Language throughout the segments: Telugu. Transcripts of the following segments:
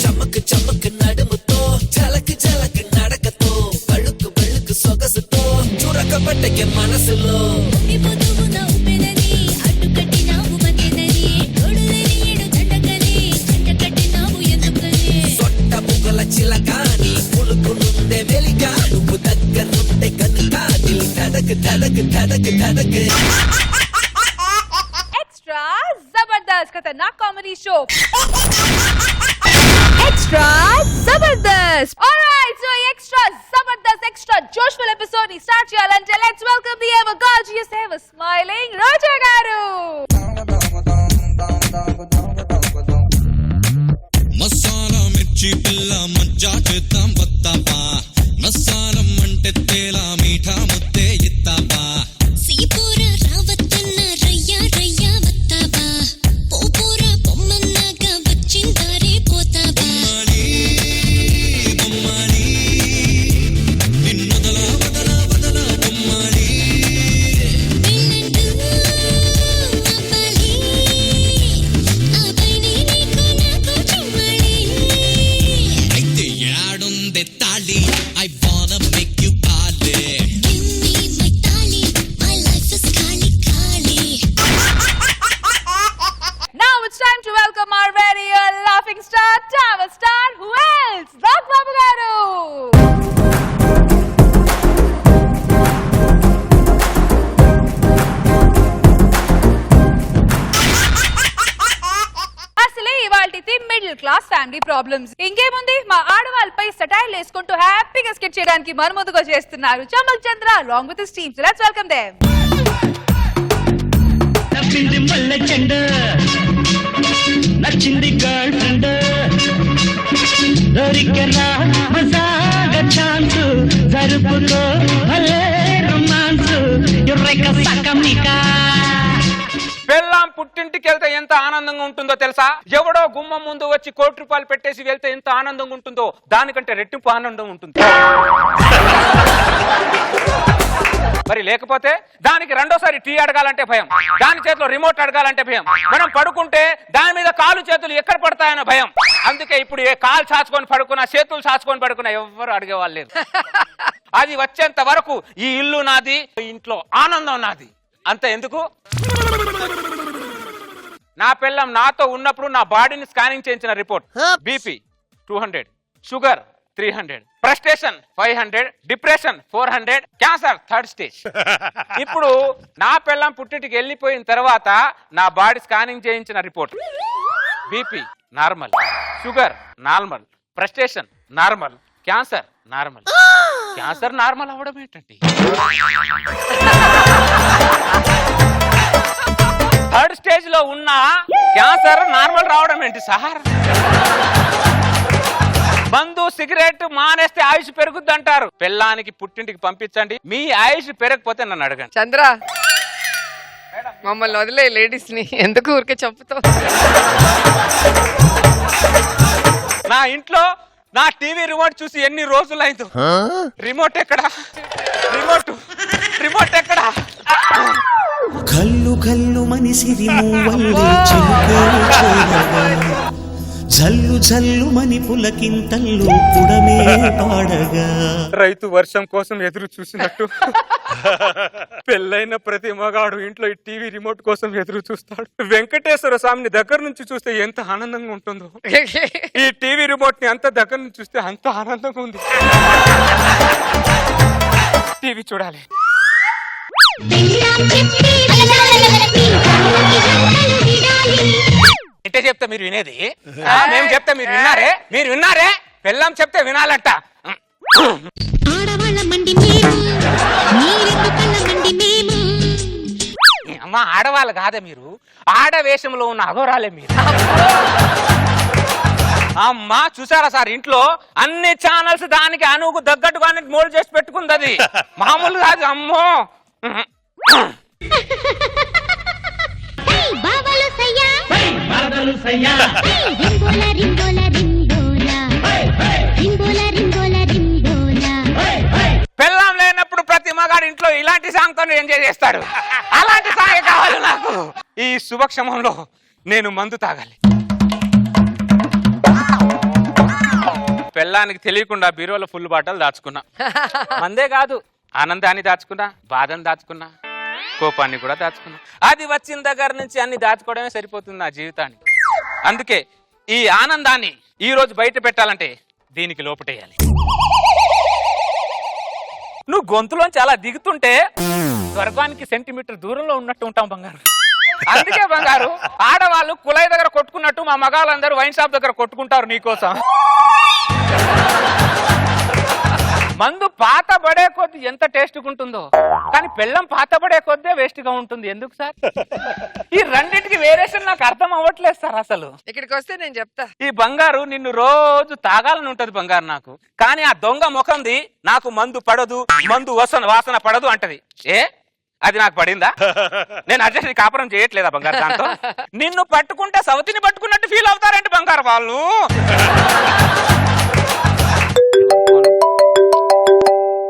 చమక్ చమక్ నడుముతో చలక్ చలక్ నడకతో పలుకు పలుకు సొగసుతో చురకబట్టకే మనసులో సొట్ట బుగ్గల చిలకాని పులుకు నుండే వెలిగా నువ్వు దగ్గరుంటే కనుక ధడక్ ధడక్ ధడక్ ధడక్. एक्स्ट्रा जबरदस्त खतरनाक कॉमेडी शो एक्स्ट्रा जबरदस्त. Alright, so extra जबरदस्त extra joshful episode ni start cheyalante let's welcome the ever gorgeous ever smiling Roja garu. Masala మిర్చి పిల్ల మజ్జా చేద్దాం వస్తావా మసాలం అంటే తేలా మీఠా ముద్దే ఇస్తావా సీపూర రావత్తన్న రయ్యా రయ్యా వస్తావా పోపూర పొమ్మన్నాగా వచ్చిందారే పోతావా బొమ్మాలి నిన్నొదల వదల వదల బొమ్మాలి వెళ్ళంటూ అవ్వాలి ఆ పైనే నీకు నాకు చుమ్మాలి అయితే యాడుందే తాళి I wanna make you party Give me my tali my life is khali khali Now it's time to welcome our very laughing star Tower star who else Rag Babu garu. అసలే ఇవాల్టి మిడిల్ క్లాస్ ఫ్యామిలీ ప్రాబ్లమ్స్ ఇంకేముంది మా ఆడవాళ్ళపై సెటైల్ వేసుకుంటూ హ్యాపీగా స్కెచ్ చేయడానికి మరుముదుగా చేస్తున్నారు చమక్ చంద్ర along with his team. So let's welcome them. తప్పింది మల్లె చెండ నచ్చింది గర్ల్ ఫ్రెండ్ దొరికరా మజాగా ఛాన్స్ జరుపుకో భలే రొమాన్స్ ఎర్రెక సకమికా. పెళ్ళాం పుట్టింటికి వెళ్తే ఎంత ఆనందంగా ఉంటుందో తెలుసా? ఎవడో గుమ్మం ముందు వచ్చి ₹1 పెట్టేసి వెళ్తే ఎంత ఆనందంగా ఉంటుందో దానికంటే రెట్టింపు ఆనందం ఉంటుంది. మరి లేకపోతే దానికి రెండోసారి టీ అడగాలంటే భయం, దాని చేతిలో రిమోట్ అడగాలంటే భయం, మనం పడుకుంటే దాని మీద కాలు చేతులు ఎక్కడ పడతాయన్న భయం. అందుకే ఇప్పుడు ఏ కాలు చాచుకొని పడుకున్నా చేతులు చాచుకొని పడుకున్నా ఎవ్వరు అడిగేవాళ్ళు లేరు. అది వచ్చేంత వరకు ఈ ఇల్లు నాది, ఇంట్లో ఆనందం నాది. అంత ఎందుకు? నా పిల్లం నాతో ఉన్నప్పుడు నా బాడీని స్కానింగ్ చేయించిన report BP 200, sugar 300, frustration 500, depression 400, cancer 3rd stage. ఇప్పుడు నా పిల్లం పుట్టింటికి వెళ్ళిపోయిన తర్వాత నా బాడీ స్కానింగ్ చేయించిన report BP normal, sugar normal, frustration normal, cancer normal. Cancer normal అవ్వడం ఏంటండి? 3rd స్టేజ్ లో ఉన్న క్యాన్సర్ నార్మల్ రావడం ఏంటి సార్? మందు సిగరెట్ మానేస్తే ఆయుష్ పెరుగుద్ది అంటారు. పిల్లానికి పుట్టింటికి పంపించండి, మీ ఆయుష్ పెరగకపోతే నన్ను అడగండి. చంద్ర మమ్మల్ని వదిలే లేడీస్ ని ఎందుకు ఊరికే చెప్తావు? నా ఇంట్లో నా టీవీ రిమోట్ చూసి ఎన్ని రోజులైందో. రిమోట్ ఎక్కడా? రిమోట్ ఎక్కడా? కల్లు కల్లు మనిసిరి మూవల్లే చిలుకలు చేరగా జల్లు జల్లు మని పులకింతల్లు పుడమే పాడగా రైతు వర్షం కోసం ఎదురు చూసినట్టు పెళ్ళైన ప్రతి మగాడు ఇంట్లో ఈ టీవీ రిమోట్ కోసం ఎదురు చూస్తాడు. వెంకటేశ్వర స్వామిని దగ్గర నుంచి చూస్తే ఎంత ఆనందంగా ఉంటుందో, ఈ టీవీ రిమోట్ ని అంత దగ్గర నుంచి చూస్తే అంత ఆనందంగా ఉంది. టీవీ చూడాలి. అంటే చెప్తే మీరు వినేది, మేము చెప్తే మీరు విన్నారే. పెళ్ళాం చెప్తే వినాలంట. అమ్మా ఆడవాళ్ళు కాదే మీరు, ఆడవేషంలో ఉన్న అఘోరాలే మీరు. అమ్మా చూసారా సార్, ఇంట్లో అన్ని ఛానల్స్ దానికి అనుకు తగ్గట్టుగా మోల్డ్ చేసి పెట్టుకుంది. అది మామూలు కాదు. అమ్మో పెళ్ళాం లేనప్పుడు ప్రతి అందరితో ఎంజాయ్ చేస్తాడు. అలాంటి సాగే కావాలి నాకు. ఈ శుభక్షమంలో నేను మందు తాగాలి. పెళ్ళానికి తెలియకుండా బీరువాలో ఫుల్ బాటలు దాచుకున్నా. మందే కాదు, ఆనందాన్ని దాచుకున్నా, బాధను దాచుకున్నా, కోపాన్ని కూడా దాచుకున్నా. అది వచ్చిన దగ్గర నుంచి అన్ని దాచుకోవడమే సరిపోతుంది నా జీవితాన్ని. అందుకే ఈ ఆనందాన్ని ఈ రోజు బయట పెట్టాలంటే దీనికి లోపటేయాలి. నువ్వు గొంతులోంచి అలా దిగుతుంటే స్వర్గానికి సెంటీమీటర్ దూరంలో ఉన్నట్టు ఉంటాం బంగారు. అందుకే బంగారు, ఆడవాళ్ళు కుళాయి దగ్గర కొట్టుకున్నట్టు మా మగాళ్ళందరూ వైన్ షాప్ దగ్గర కొట్టుకుంటారు నీకోసం. మందు పాత పడే కొద్ది ఎంత టేస్ట్ ఉంటుందో, కానీ పెళ్ళం పాత పడే కొద్దే వేస్ట్ గా ఉంటుంది. ఎందుకు సార్? ఈ రెండింటికి వేరియేషన్ నాకు అర్థం అవ్వట్లేదు సార్. అసలు ఇక్కడికి వస్తే నేను చెప్తా. ఈ బంగారు నిన్ను రోజు తాగాలని ఉంటది బంగారు నాకు, కానీ ఆ దొంగ ముఖంది నాకు మందు పడదు, మందు వాసన పడదు అంటది. అది నాకు పడిందా? నేను అడ్జస్ట్ కాపురం చేయట్లేదా బంగారు దాంతో? నిన్ను పట్టుకుంటే సవతిని పట్టుకున్నట్టు ఫీల్ అవుతారంటే బంగారు వాళ్ళు.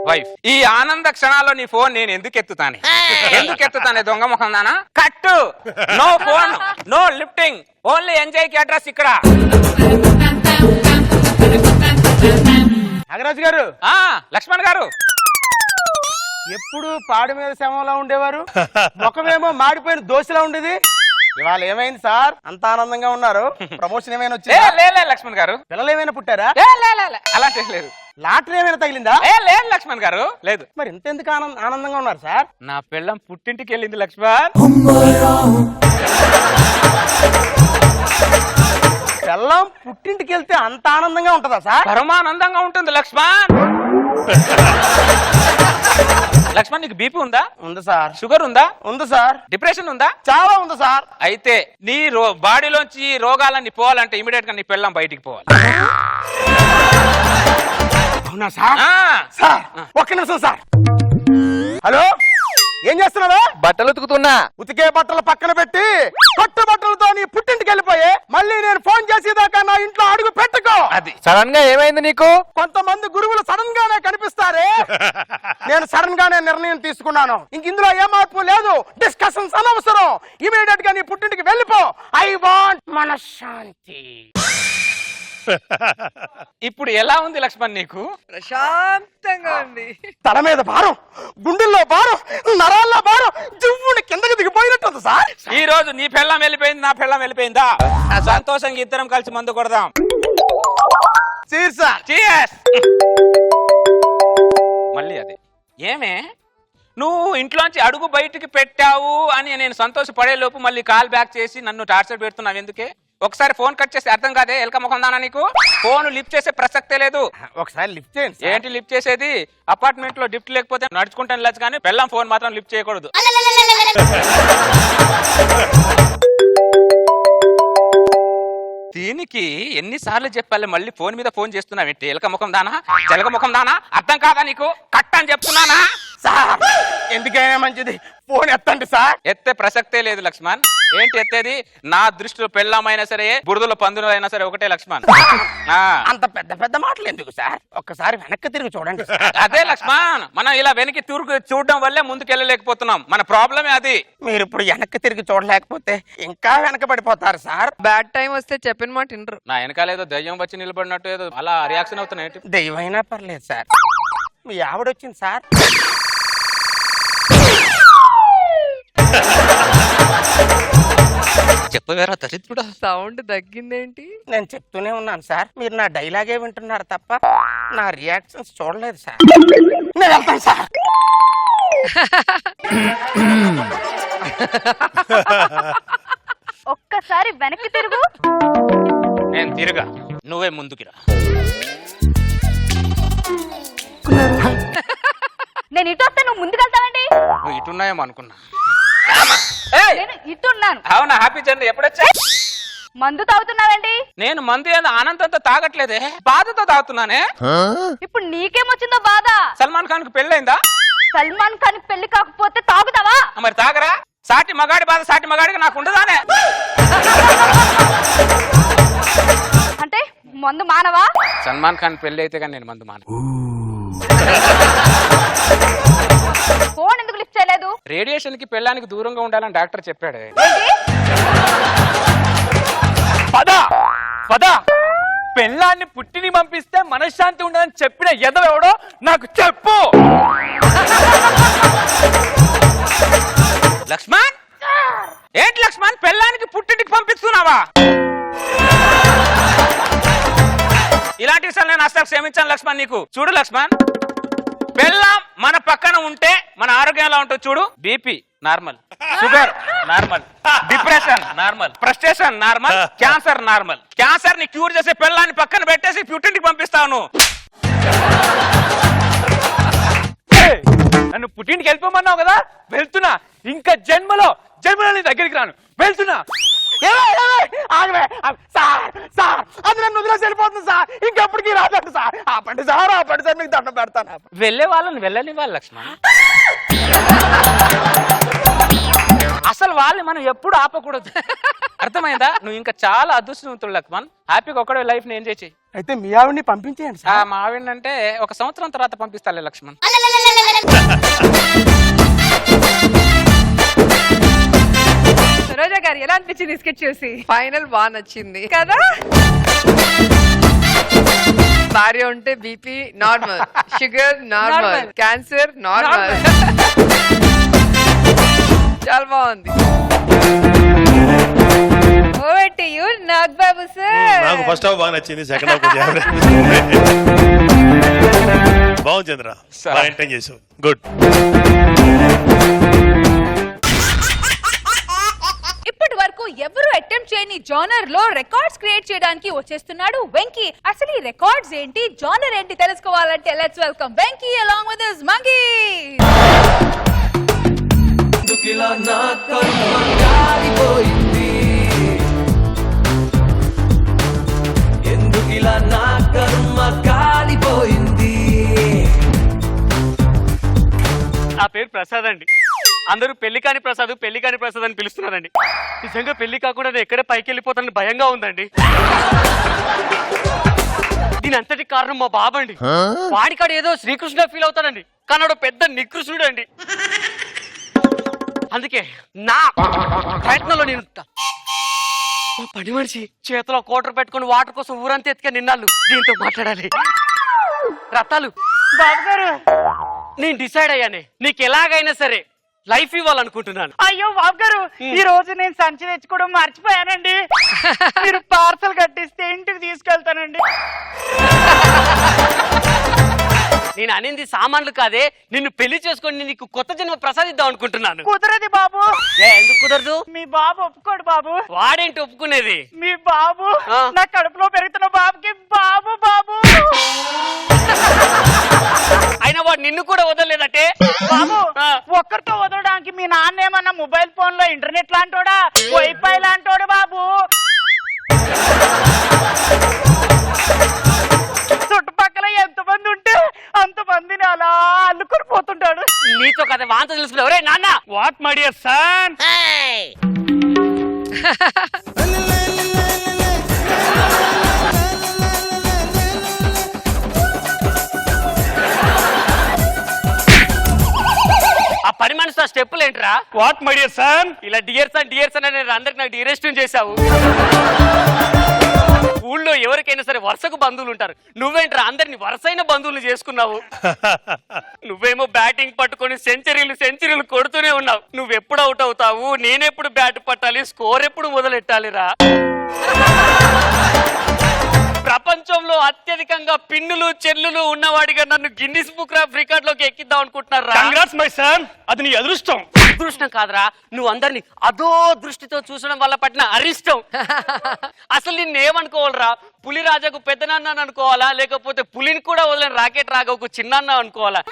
వైఫ్, ఈ ఆనంద క్షణాల్లో నీ ఫోన్ నేను ఎందుకు ఎత్తుతానే దొంగ ముఖం దానా? కట్టు. No phone, no lifting, only enjoy కి అడ్రస్ ఇక్కడ. నాగరాజు గారు, లక్ష్మణ్ గారు, ఎప్పుడు పాడి మీద శవంలా ఉండేవారు, ముఖమేమో మాడిపోయిన దోశలా ఉండేది. ఇవాళ ఏమైంది సార్? అంత ఆనందంగా ఉన్నారు. ప్రమోషన్ ఏమైనా వచ్చిందా? లక్ష్మణ్ గారు, పిల్లలు ఏమైనా పుట్టారా? అలాంటి లేదు. లాటరీ ఏమైనా తగిలిందా? లేదు లక్ష్మణ్ గారు, లేదు. మరి ఇంతెందుకు ఆనందంగా ఉన్నారు సార్? నా పిల్లం పుట్టింటికి వెళ్ళింది లక్ష్మణ్. పిల్లం పుట్టింటికి వెళ్తే అంత ఆనందంగా ఉంటుందా సార్? పరమానందంగా ఉంటుంది లక్ష్మణ్. లక్ష్మణ్, నీకు బీపీ ఉందా? ఉంది సార్. షుగర్ ఉందా? ఉంది సార్. డిప్రెషన్ ఉందా? చాలా ఉంది సార్. అయితే నీ బాడీలోంచి రోగాలన్నీ పోవాలంటే ఇమీడియట్ గా నీ పిల్లం బయటికి పోవాలి. అవునా సార్? సార్ ఒక్క నిమిషం సార్. హలో, ఏం చేస్తున్నావా? బట్టలు ఉతుకుతున్నా. ఉతికే బట్టలు పక్కన పెట్టి కొత్త బట్టలతో నీ పుట్టింటికి వెళ్ళిపోయి మళ్ళీ నేను ఫోన్ చేసేదాకా నా ఇంట్లో అడుగు పెట్టుకో. అది సడన్ గా ఏమైంది నీకు? కొంతమంది గురువులు సడన్ గానే కనిపిస్తారే, నేను సడన్ గానే నిర్ణయం తీసుకున్నాను. ఇంక ఇందులో ఏ మార్పు లేదు, డిస్కషన్స్ అనవసరం. ఇమీడియట్ గా నీ పుట్టింటికి వెళ్ళిపో. ఐ వాంట్ మనశ్శాంతి. ఇప్పుడు ఎలా ఉంది లక్ష్మణ్ నీకు? ప్రశాంతంగా ఉంది. తల మీద భారం, గుండెల్లో భారం, నరాల్లో భారం, జివ్వుని కిందకి దిగిపోయినట్టుంది సార్. ఈ రోజు నీ పెళ్ళం వెళ్ళిపోయింది, నా పెళ్ళం వెళ్ళిపోయిందా? సంతోషంగా ఇద్దరం కలిసి మందు కొడదాం. మళ్ళీ అదే. ఏమే, నువ్వు ఇంట్లోంచి అడుగు బయటికి పెట్టావు అని నేను సంతోషపడే లోపు మళ్ళీ కాల్ బ్యాక్ చేసి నన్ను టార్చర్ పెడుతున్నావు ఎందుకే? ఒకసారి ఫోన్ కట్ చేసి అర్థం కాదే? ఎలక ముఖం దానా నీకు? ఫోన్ లిఫ్ట్ చేసే ప్రసక్తే లేదు. ఒకసారి లిఫ్ట్ చేయండి. ఏంటి లిఫ్ట్ చేసేది? అపార్ట్మెంట్ లో లిఫ్ట్ లేకపోతే నడుచుకుంటాను వెళ్ళచ్చు, కానీ పెళ్ళాం ఫోన్ మాత్రం లిఫ్ట్ చేయకూడదు. దీనికి ఎన్నిసార్లు చెప్పాలి? మళ్ళీ ఫోన్ మీద ఫోన్ చేస్తున్నావు ఏంటి? ఎలక ముఖం దానా, జలక ముఖం దానా? అర్థం కాదా నీకు? కట్ అని చెప్తున్నానా? సార్ ఎందుకైనా మంచిది ఫోన్ ఎత్తండి సార్. ఎత్తే ప్రసక్తే లేదు లక్ష్మణ్. ఏంటి ఎత్తేది? నా దృష్టిలో పెళ్ళమైనా సరే, బురదలో పందులు అయినా సరే ఒకటే లక్ష్మణ్. అంత పెద్ద పెద్ద మాటలు ఎందుకు సార్? ఒక్కసారి వెనక్కి తిరిగి చూడండి. అదే లక్ష్మణ్, మనం ఇలా వెనక్కి తిరిగి చూడడం వల్లే ముందుకు వెళ్ళలేకపోతున్నాం. మన ప్రాబ్లమే అది. మీరు ఇప్పుడు వెనక్కి తిరిగి చూడలేకపోతే ఇంకా వెనకబడిపోతారు సార్. బ్యాడ్ టైం వస్తే చెప్పిన మాట వినరు. నా వెనకాలేదో దయ్యం వచ్చి నిలబడినట్టు ఏదో అలా రియాక్షన్ అవుతున్నాయి. దెయ్యమైనా పర్లేదు సార్. మీ ఆవిడొచ్చింది సార్. చెప్పవేరా దరిద్రుడా? సౌండ్ తగ్గిందేంటి? నేను చెప్తూనే ఉన్నాను సార్, మీరు నా డైలాగే వింటున్నారు తప్ప నా రియాక్షన్స్ చూడలేదు సార్. నేను వెళ్తాను సార్. ఒక్కసారి వెనక్కి తిరుగు. నేను తిరగా, నువ్వే ముందుకిరా. నేను ఇటు వస్తే నువ్వు ముందుకెళ్తావండి. నువ్వు ఇటున్నాయేమో అనుకున్నా. నేను ఇటున్నాను. అవునా? Happy journey. ఎప్పుడొచ్చా? మందు తాగుతున్నావండి. నేను మందు ఏదో ఆనందంతో తాగట్లేదే, బాధతో తాగుతున్నానే. ఇప్పుడు నీకేమొచ్చిందో బాధ? సల్మాన్ ఖాన్ కు పెళ్ళైందా? సల్మాన్ ఖాన్ పెళ్లి కాకపోతే తాగుతావా? మరి తాగరా? సాటి మగాడి బాధ సాటి మగాడికి నాకు ఉండదానే? అంటే మందు మానవా? సల్మాన్ ఖాన్ పెళ్లి అయితే కానీ నేను మందు మాన. ఫోన్ ఎందుకు లిఫ్ట్ చేయలేదు? రేడియేషన్ కి పెళ్ళానికి దూరంగా ఉండాలని డాక్టర్ చెప్పాడు. పద పద పెళ్ళాన్ని పుట్టిని పంపిస్తే మనశ్శాంతి ఉండదని చెప్పిన ఎదవెవడో నాకు చెప్పు. లక్ష్మణ్, ఏంటి లక్ష్మణ్ పెళ్ళానికి పుట్టింటికి పంపిస్తున్నావా? ఇలాంటి విషయాలు నేను అసలు క్షమించాను లక్ష్మణ్ నీకు. చూడు లక్ష్మణ్, పెళ్ళాం మన పక్కన ఉంటే మన ఆరోగ్యం ఎలా ఉంటుంది చూడు. BP normal, sugar normal, depression normal, frustration normal, cancer normal. Cancer ని క్యూర్ చేసే పెళ్ళాన్ని పక్కన పెట్టేసి పుట్టింటికి పంపిస్తాను. నన్ను పుట్టింటికి వెళ్ళిపోమన్నావు కదా, వెళ్తున్నా. ఇంకా జన్మలో నీ దగ్గరికి రాను, వెళ్తున్నా. సార్ అది నన్ను వదిలేసి వెళ్ళిపోతుంది సార్, ఇంకెప్పటికీ రాదండి సార్. ఆపండి సార్, ఆపండి సార్, మీకు దండం పెడతాను. వెళ్ళే వాళ్ళని వెళ్ళనివ్వాలి లక్ష్మణ్. అసలు వాళ్ళని మనం ఎప్పుడు ఆపకూడదు, అర్థమైందా? నువ్వు ఇంకా చాలా అదృష్టవంతుడు లక్ష్మణ్. హ్యాపీగా ఒకడే లైఫ్ ని ఎంజాయ్ చేయి. అయితే మీ ఆవిడ్ని పంపించేయండి సార్. మా ఆవిడ అంటే 1 సంవత్సరం తర్వాత పంపిస్తాలే లక్ష్మణ్. రోజా గారు ఎలా అనిపించింది స్కెచ్ చూసి? ఫైనల్ బాగా నచ్చింది కదా. భార్య ఉంటే BP normal, sugar normal, cancer normal. చాలా బాగుంది. Over to you Nagababu sir. నాకు ఫస్ట్ హాఫ్ బాగా నచ్చింది, సెకండ్ హాఫ్ కొంచెం బాగుంది. చంద్ర బాగా ఎంటర్టైన్ చేసావు, గుడ్. ఇప్పటి వరకు ఎవరు అటెంప్ట్ చేయని జానర్ లో రికార్డ్స్ క్రియేట్ చేయడానికి వచ్చేస్తున్నాడు వెంకీ. అసలు ఈ రికార్డ్స్ ఏంటి, జానర్ ఏంటి తెలుసుకోవాలంటే let's welcome Venky along with his monkey. ఎందుకిలా నా కర్మ కాలిపోయింది, ఎందుకిలా నా కర్మ కాలిపోయింది. నా పేరు ప్రసాద్ అండి. అందరూ పెళ్లి కాని ప్రసాద్ అని పిలుస్తున్నారండి. నిజంగా పెళ్లి కాకుండా నేను ఎక్కడే పైకి వెళ్ళిపోతానని భయంగా ఉందండి. దీని అంతటి కారణం మా బాబండి. వాడికాడు ఏదో శ్రీకృష్ణ ఫీల్ అవుతాడండి, కానీ వాడు పెద్ద నికృష్ణుడు అండి. అందుకే నా ప్రయత్నంలో నేను పని మనిషి చేతిలో కోటర్ పెట్టుకుని వాటర్ కోసం ఊరంతా ఎత్తుకే నిన్నాళ్ళు దీంతో మాట్లాడాలి. రత్తాలు బాబు గారు, నేను డిసైడ్ అయ్యానే, నీకు ఎలాగైనా సరే లైఫ్ ఇవ్వాలనుకుంటున్నాను. అయ్యో బాబు గారు, ఈ రోజు నేను సంచి తెచ్చుకోవడం మర్చిపోయానండి. మీరు పార్సల్ కట్టిస్తే ఇంటికి తీసుకెళ్తానండి. నేను అనేది సామాన్లు కాదే, నిన్ను పెళ్లి చేసుకొని నీకు కొత్త జన్మ ప్రసాదిద్దాం అనుకుంటున్నాను. కుదరదు బాబు. ఎందుకు కుదరదు? మీ బాబు ఒప్పుకోడు బాబు. వాడేంటి ఒప్పుకునేది? మీ బాబు నా కడుపులో పెరుగుతున్న బాబుకి బాబు బాబు. అయినా వాడు నిన్ను కూడా వదలలేదటే బాబు. ఒక్కరితో వదలడానికి మీ నాన్న ఏమన్నా మొబైల్ ఫోన్ లో ఇంటర్నెట్ లాంటోడా, వైఫై లాంటోడు బాబు. చుట్టుపక్కల ఎంతమంది ఉంటే అంతమందిని అలా అల్లుకొని పోతుంటాడు. నీతో కదా వాంత తెలుసుకున్నావు. ఒరే నాన్న, వాట్ మై డియర్ సన్. ఆ పని మనసు ఆ స్టెప్పులు ఏంట్రా? What my dear son. ఇలా డియర్స్ అని అందరికి నాకు డిరెస్ట్ చేశావు. ఊళ్ళో ఎవరికైనా సరే వరుసకు బంధువులు ఉంటారు, నువ్వేంట్రా అందరిని వరుసైన బంధువులు చేసుకున్నావు? నువ్వేమో బ్యాటింగ్ పట్టుకొని సెంచరీలు కొడుతూనే ఉన్నావు. నువ్వెప్పుడు అవుట్ అవుతావు, నేనెప్పుడు బ్యాట్ పట్టాలి, స్కోర్ ఎప్పుడు మొదలెట్టాలిరా? ప్రపంచంలో అత్యధికంగా పిన్నులు చెల్లులు ఉన్నవాడిగా నన్ను గిన్నిస్ బుక్ ఆఫ్ రికార్డ్ లోకి ఎక్కిద్దాం అనుకుంటున్నారా? Congrats my son. అది నీ అదృష్టం. అదృష్టం కాదురా, నువ్వు అందరిని అదో దృష్టితో చూసడం వల్ల పట్టిన అరిష్టం. అసలు నిన్నేమనుకోవాలరా? పులి రాజాకు పెద్దనాన్న అనుకోవాలా, లేకపోతే పులిని కూడా వదిలిన రాకెట్ రాఘవకు చిన్నాన్న అనుకోవాలా?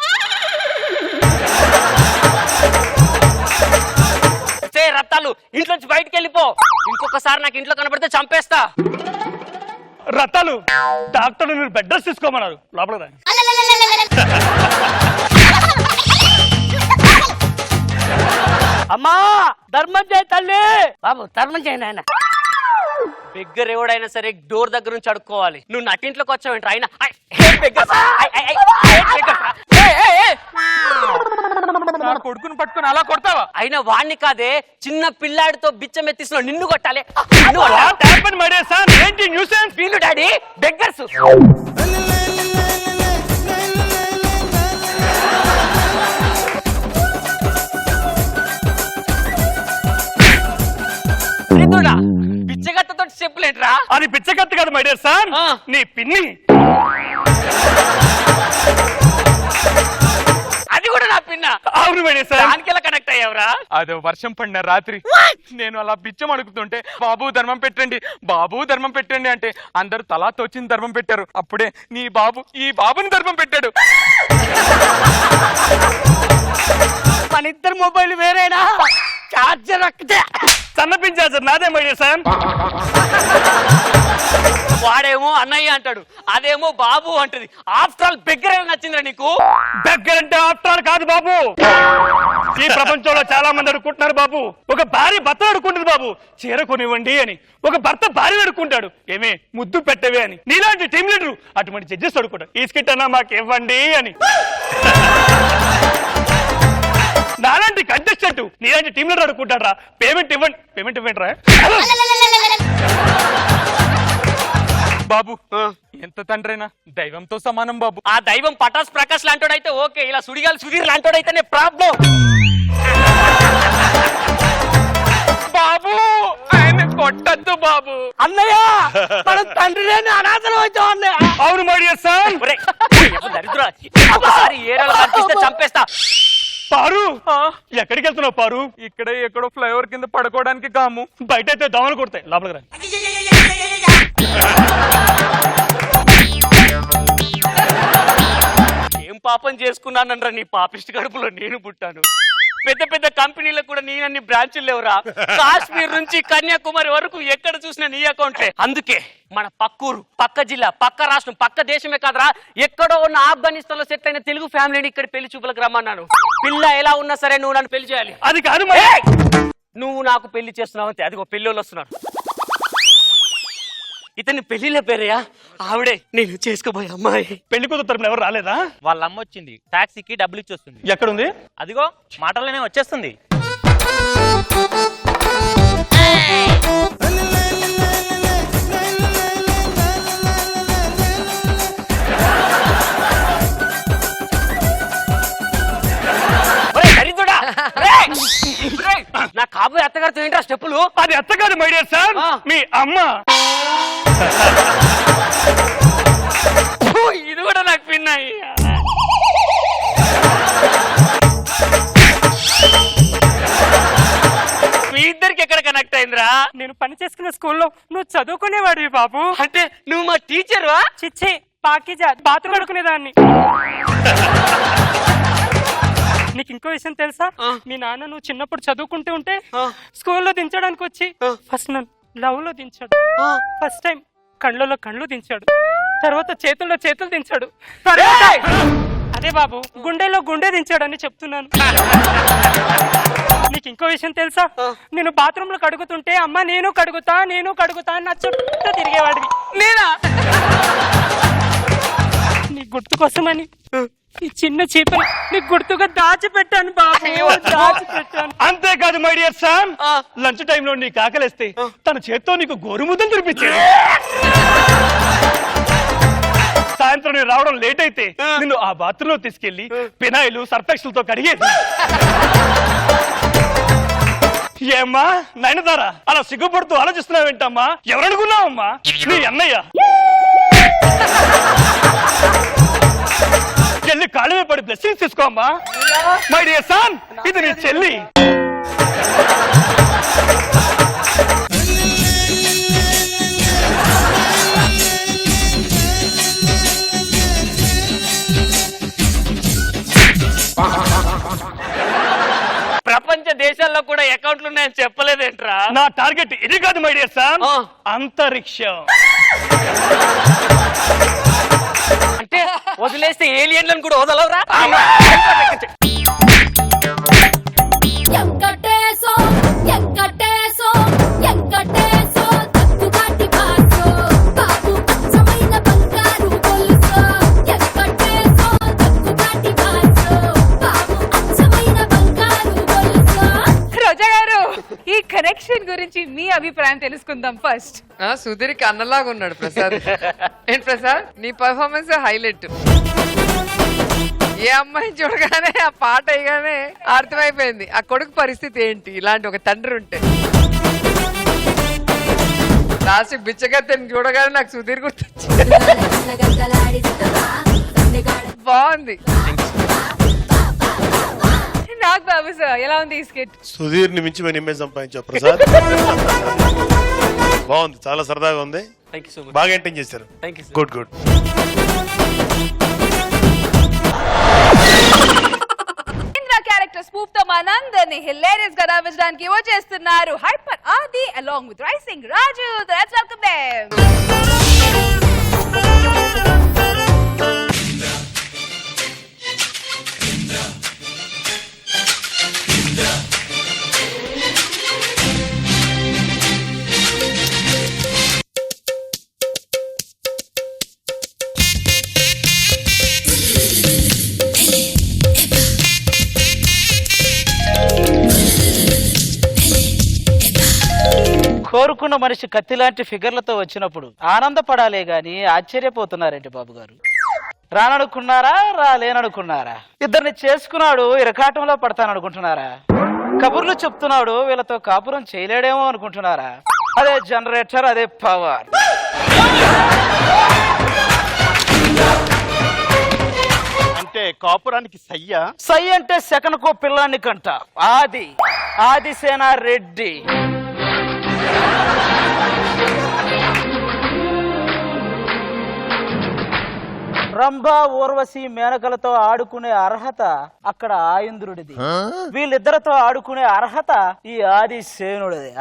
రత్తాలు, ఇంట్లోంచి బయటికి వెళ్ళిపో. ఇంకొకసారి నాకు ఇంట్లో కనబడితే చంపేస్తా. రత్తాలు, డాక్టర్ మీరు బెడ్ రెస్ట్ తీసుకోమన్నారు, లోపల రా. అమ్మా ధర్మం చేయి తల్లి. బాబు ధర్మం చేయి నాయన. బిగ్గర్ ఎవడైనా సరే డోర్ దగ్గర నుంచి అడుక్కోవాలి. నువ్వు నటింట్లోకి వచ్చావేంటి? ఆయన నా కొడుకుని పట్టుకుని అలా కొడతావా? అయినా వాణ్ణి కాదే, చిన్న పిల్లాడితో బిచ్చం ఎత్తిస్తున్నావు, నిన్ను కొట్టాలి. ఏంటి న్యూసెన్స్? వీళ్ళు డాడీ బెగ్గర్స్. పిచ్చగత్తతో చెప్పులేట్రా? అది పిచ్చగత్త కాదు మై డియర్ సార్, నీ పిన్ని. అది కూడా నా పిన్న. అవును మై డియర్ సార్. దానికి ఎలా కనెక్ట్ అయ్యావురా? అదో వర్షం పడిన రాత్రి నేను అలా బిచ్చం అడుగుతుంటే బాబు ధర్మం పెట్టండి, బాబు ధర్మం పెట్టండి అంటే అందరూ తలా తోచిన ధర్మం పెట్టారు. అప్పుడే నీ బాబు ఈ బాబుని ధర్మం పెట్టాడు. మన ఇద్దరు మొబైల్ వేరేనా? చార్జర్ సన్నపించారు నాదే మై డియర్ సార్. వాడేమో అన్నయ్య అంటాడు, అదేమో బాబు అంటది. ఆఫ్టర్ ఆల్ బెగ్గర్ నచ్చిందిరా నీకు? బెగ్గర్ అంటే ఆఫ్టర్ ఆల్ కాదు బాబు. ఈ ప్రపంచంలో చాలా మంది అడుక్కుంటున్నారు బాబు. ఒక భార్య భర్త అడుక్కుంటుంది బాబు, చీర కొనివ్వండి అని. ఒక భర్త భార్య అడుక్కుంటాడు, ఏమే ముద్దు పెట్టవే అని. నీలాంటి టీం లీడరు అటువంటి జడ్జెస్ అడుక్కుంటాడు, ఈ స్కిట్ అన్నా మాకు ఇవ్వండి అని. నాలాంటి కంటెస్టెంట్ నీలాంటి టీం లీడర్ అడుక్కుంటాడు రా, పేమెంట్ ఇవ్వండి. పేమెంట్ ఇవ్వండి రా బాబు. ఎంత తండ్రైనా దైవంతో సమానం బాబు. ఆ దైవం పటాస్ ప్రకాష్ లాంటోడైతే ఓకే, ఇలా సుడిగాలి సుధీర్ లాంటోడైతేనే ప్రాబ్లం. బాబు ఆయన కొట్టద్దు బాబు. అన్నయ్య మన తండ్రి లేని అనాథలు అవుతాం అన్నయ్య. అవును మై డియర్ సార్. దరిద్ర ఒకసారి ఏరియాలో కనిపిస్తే చంపేస్తా. పారు ఎక్కడికి వెళ్తున్నావు పారు? ఇక్కడ ఎక్కడో ఫ్లైఓవర్ కింద పడుకోవడానికి కాము. బయట అయితే దోమలు కొడతాయి, లోపలికి రా. ఏం పాపం చేసుకున్నానరా నీ పాపిష్టి కడుపులో నేను పుట్టాను. పెద్ద పెద్ద కంపెనీలకు కూడా నేనన్ని బ్రాంచులు లేవురా. కాశ్మీర్ నుంచి కన్యాకుమారి వరకు ఎక్కడ చూసినా నీ అకౌంట్లే. అందుకే మన పక్కూరు, పక్క జిల్లా, పక్క రాష్ట్రం, పక్క దేశమే కాదురా, ఎక్కడో ఉన్న ఆఫ్ఘనిస్తాన్ లో సెట్ అయిన తెలుగు ఫ్యామిలీని ఇక్కడ పెళ్లి చూపులకు రమ్మన్నాను. పిల్ల ఎలా ఉన్నా సరే నువ్వు నన్ను పెళ్లి చేయాలి. అది కాదు, నువ్వు నాకు పెళ్లి చేస్తున్నావు అంతే. అదిగో పెళ్ళోళ్ళు వస్తున్నారు. ఇతని పెళ్లిలో పేరయ్యా, ఆవిడే నేను చేసుకోబోయే అమ్మాయి. పెళ్లి కూతురు తరపున ఎవరు రాలేదా? వాళ్ళ అమ్మ వచ్చింది, టాక్సీకి డబ్బులు ఇచ్చి వస్తుంది. ఎక్కడుంది? అదిగో మాటల్లోనే వచ్చేస్తుంది. నా కాబోయే అత్తగారితో ఏంట్రా స్టెప్పులు? అది అత్తగారు మై డియర్ సార్, మీ అమ్మ. ఇది కూడా నాకు పిన్నాయి. మీ ఇద్దరికి ఎక్కడ కనెక్ట్ అయిందిరా? నేను పని చేసుకున్న స్కూల్లో నువ్వు చదువుకునేవాడివి బాబు. అంటే నువ్వు మా టీచర్వా? చిచ్చి పాకిజా బాత్రూమ్ అడుకునేదాన్ని. నీకు ఇంకో విషయం తెలుసా? మీ నాన్న నువ్వు చిన్నప్పుడు చదువుకుంటూ ఉంటే స్కూల్లో దించడానికి వచ్చి ఫస్ట్ నన్ను లవ్ లో దించాడు, ఫస్ట్ టైం కళ్ళలో కళ్ళు దించాడు, తర్వాత చేతుల్లో చేతులు దించాడు, అదే బాబు గుండెలో గుండె దించాడని చెప్తున్నాను. నీకు ఇంకో విషయం తెలుసా? నేను బాత్రూమ్ లో కడుగుతుంటే అమ్మ నేను కడుగుతా నేను కడుగుతా అని నా చుట్టూ తిరిగేవాడివి. నేనా? నీ గుర్తు కోసమని ఈ చిన్న చీపని నీకు గుర్తుగా దాచిపెట్టాను బాబు, దాచిపెట్టాను. అంతేకాదు మై డియర్ సార్, లంచ్ టైంలో నీకు ఆకలిస్తే తన చేత్తో నీకు గోరుముద్దలు తినిపించాడు. సాయంత్రం నేను రావడం లేట్ అయితే నిన్ను ఆ బాత్రూమ్ లో తీసుకెళ్లి పినాయిలు సర్ఫెక్స్లతో కడిగేది. ఏమ్మా నయనతారా అలా సిగ్గుపడుతూ ఆలోచిస్తున్నావేంటమ్మా? ఎవరనుకున్నావమ్మా? నీ అన్నయ్య. చెల్లి కాళ్ళ పడి బ్లెస్సింగ్స్ తీసుకోమ్మా. మై డియర్ సన్, ఇది నీ చెల్లి. ప్రపంచ దేశాల్లో కూడా అకౌంట్లు ఉన్నాయని చెప్పలేదేంట్రా? నా టార్గెట్ ఇది కాదు మై డియర్ సన్, అంతరిక్షం. అంటే వదిలేస్తే ఏలియన్లను కూడా వదలవురా? ఎంకటేశో ఎంకటేశో ఎంకటేశో తక్కుగాటి బాసో బాబు అచ్చమైన బంగారు గొలుసో. ఎంకటేశో తక్కుగాటి బాసో బాబు అచ్చమైన క్వశ్చన్ గురించి మీ అభిప్రాయం తెలుసుకుందాం ఫస్ట్. సుధీర్కి అన్నలాగా ఉన్నాడు ప్రసాద్. ఏంటి ప్రసాద్, నీ పర్ఫార్మెన్స్ హైలైట్. ఏ అమ్మాయి చూడగానే ఆ పాట అయ్యగానే అర్థమైపోయింది ఆ కొడుకు పరిస్థితి ఏంటి. ఇలాంటి ఒక తండ్రి ఉంటే లాస్ట్ బిచ్చగత్తెని చూడగానే నాకు సుధీర్ గుర్తొచ్చింది. బాగుంది. నాకు బాబు సార్ ఎలా ఉంది ఈ స్కిట్? సుధీర్ ని మించి మేము ఇమేజ్ సంపాదించావు ప్రసాద్. బాగుంది, చాలా సరదాగా ఉంది. Thank you so much. బాగా ఎంటైన్ చేశారు. Thank you. Good good. Character spoof తో మనందరినీ హిలేరియస్ గా నవ్వించడానికి వచ్చేస్తున్నారు హైపర్ ఆది along with raising Raju. Let's welcome them. కోరుకున్న మనిషి కత్తి లాంటి ఫిగర్లతో వచ్చినప్పుడు ఆనందపడాలే గాని ఆశ్చర్యపోతున్నారేంటి బాబు గారు? రాననుకున్నారా, రాలేననుకున్నారా? ఇద్దరిని చేసుకున్నాడు ఇరకాటంలో పడతాననుకుంటున్నారా? కబుర్లు చెప్తున్నాడు వీళ్ళతో కాపురం చేయలేడేమో అనుకుంటున్నారా? అదే జనరేటర్, అదే పవర్. అంటే కాపురానికి సయ్యా? సై అంటే సెకండ్ కో పిల్లాన్ని కంట. ఆదిసేన రెడ్డి. రంభ, ఊర్వశి, మేనకలతో ఆడుకునే అర్హత అక్కడ ఆయింద్రుడిది. వీళ్ళిద్దరితో ఆడుకునే అర్హత ఈ ఆదిసేనుడిది.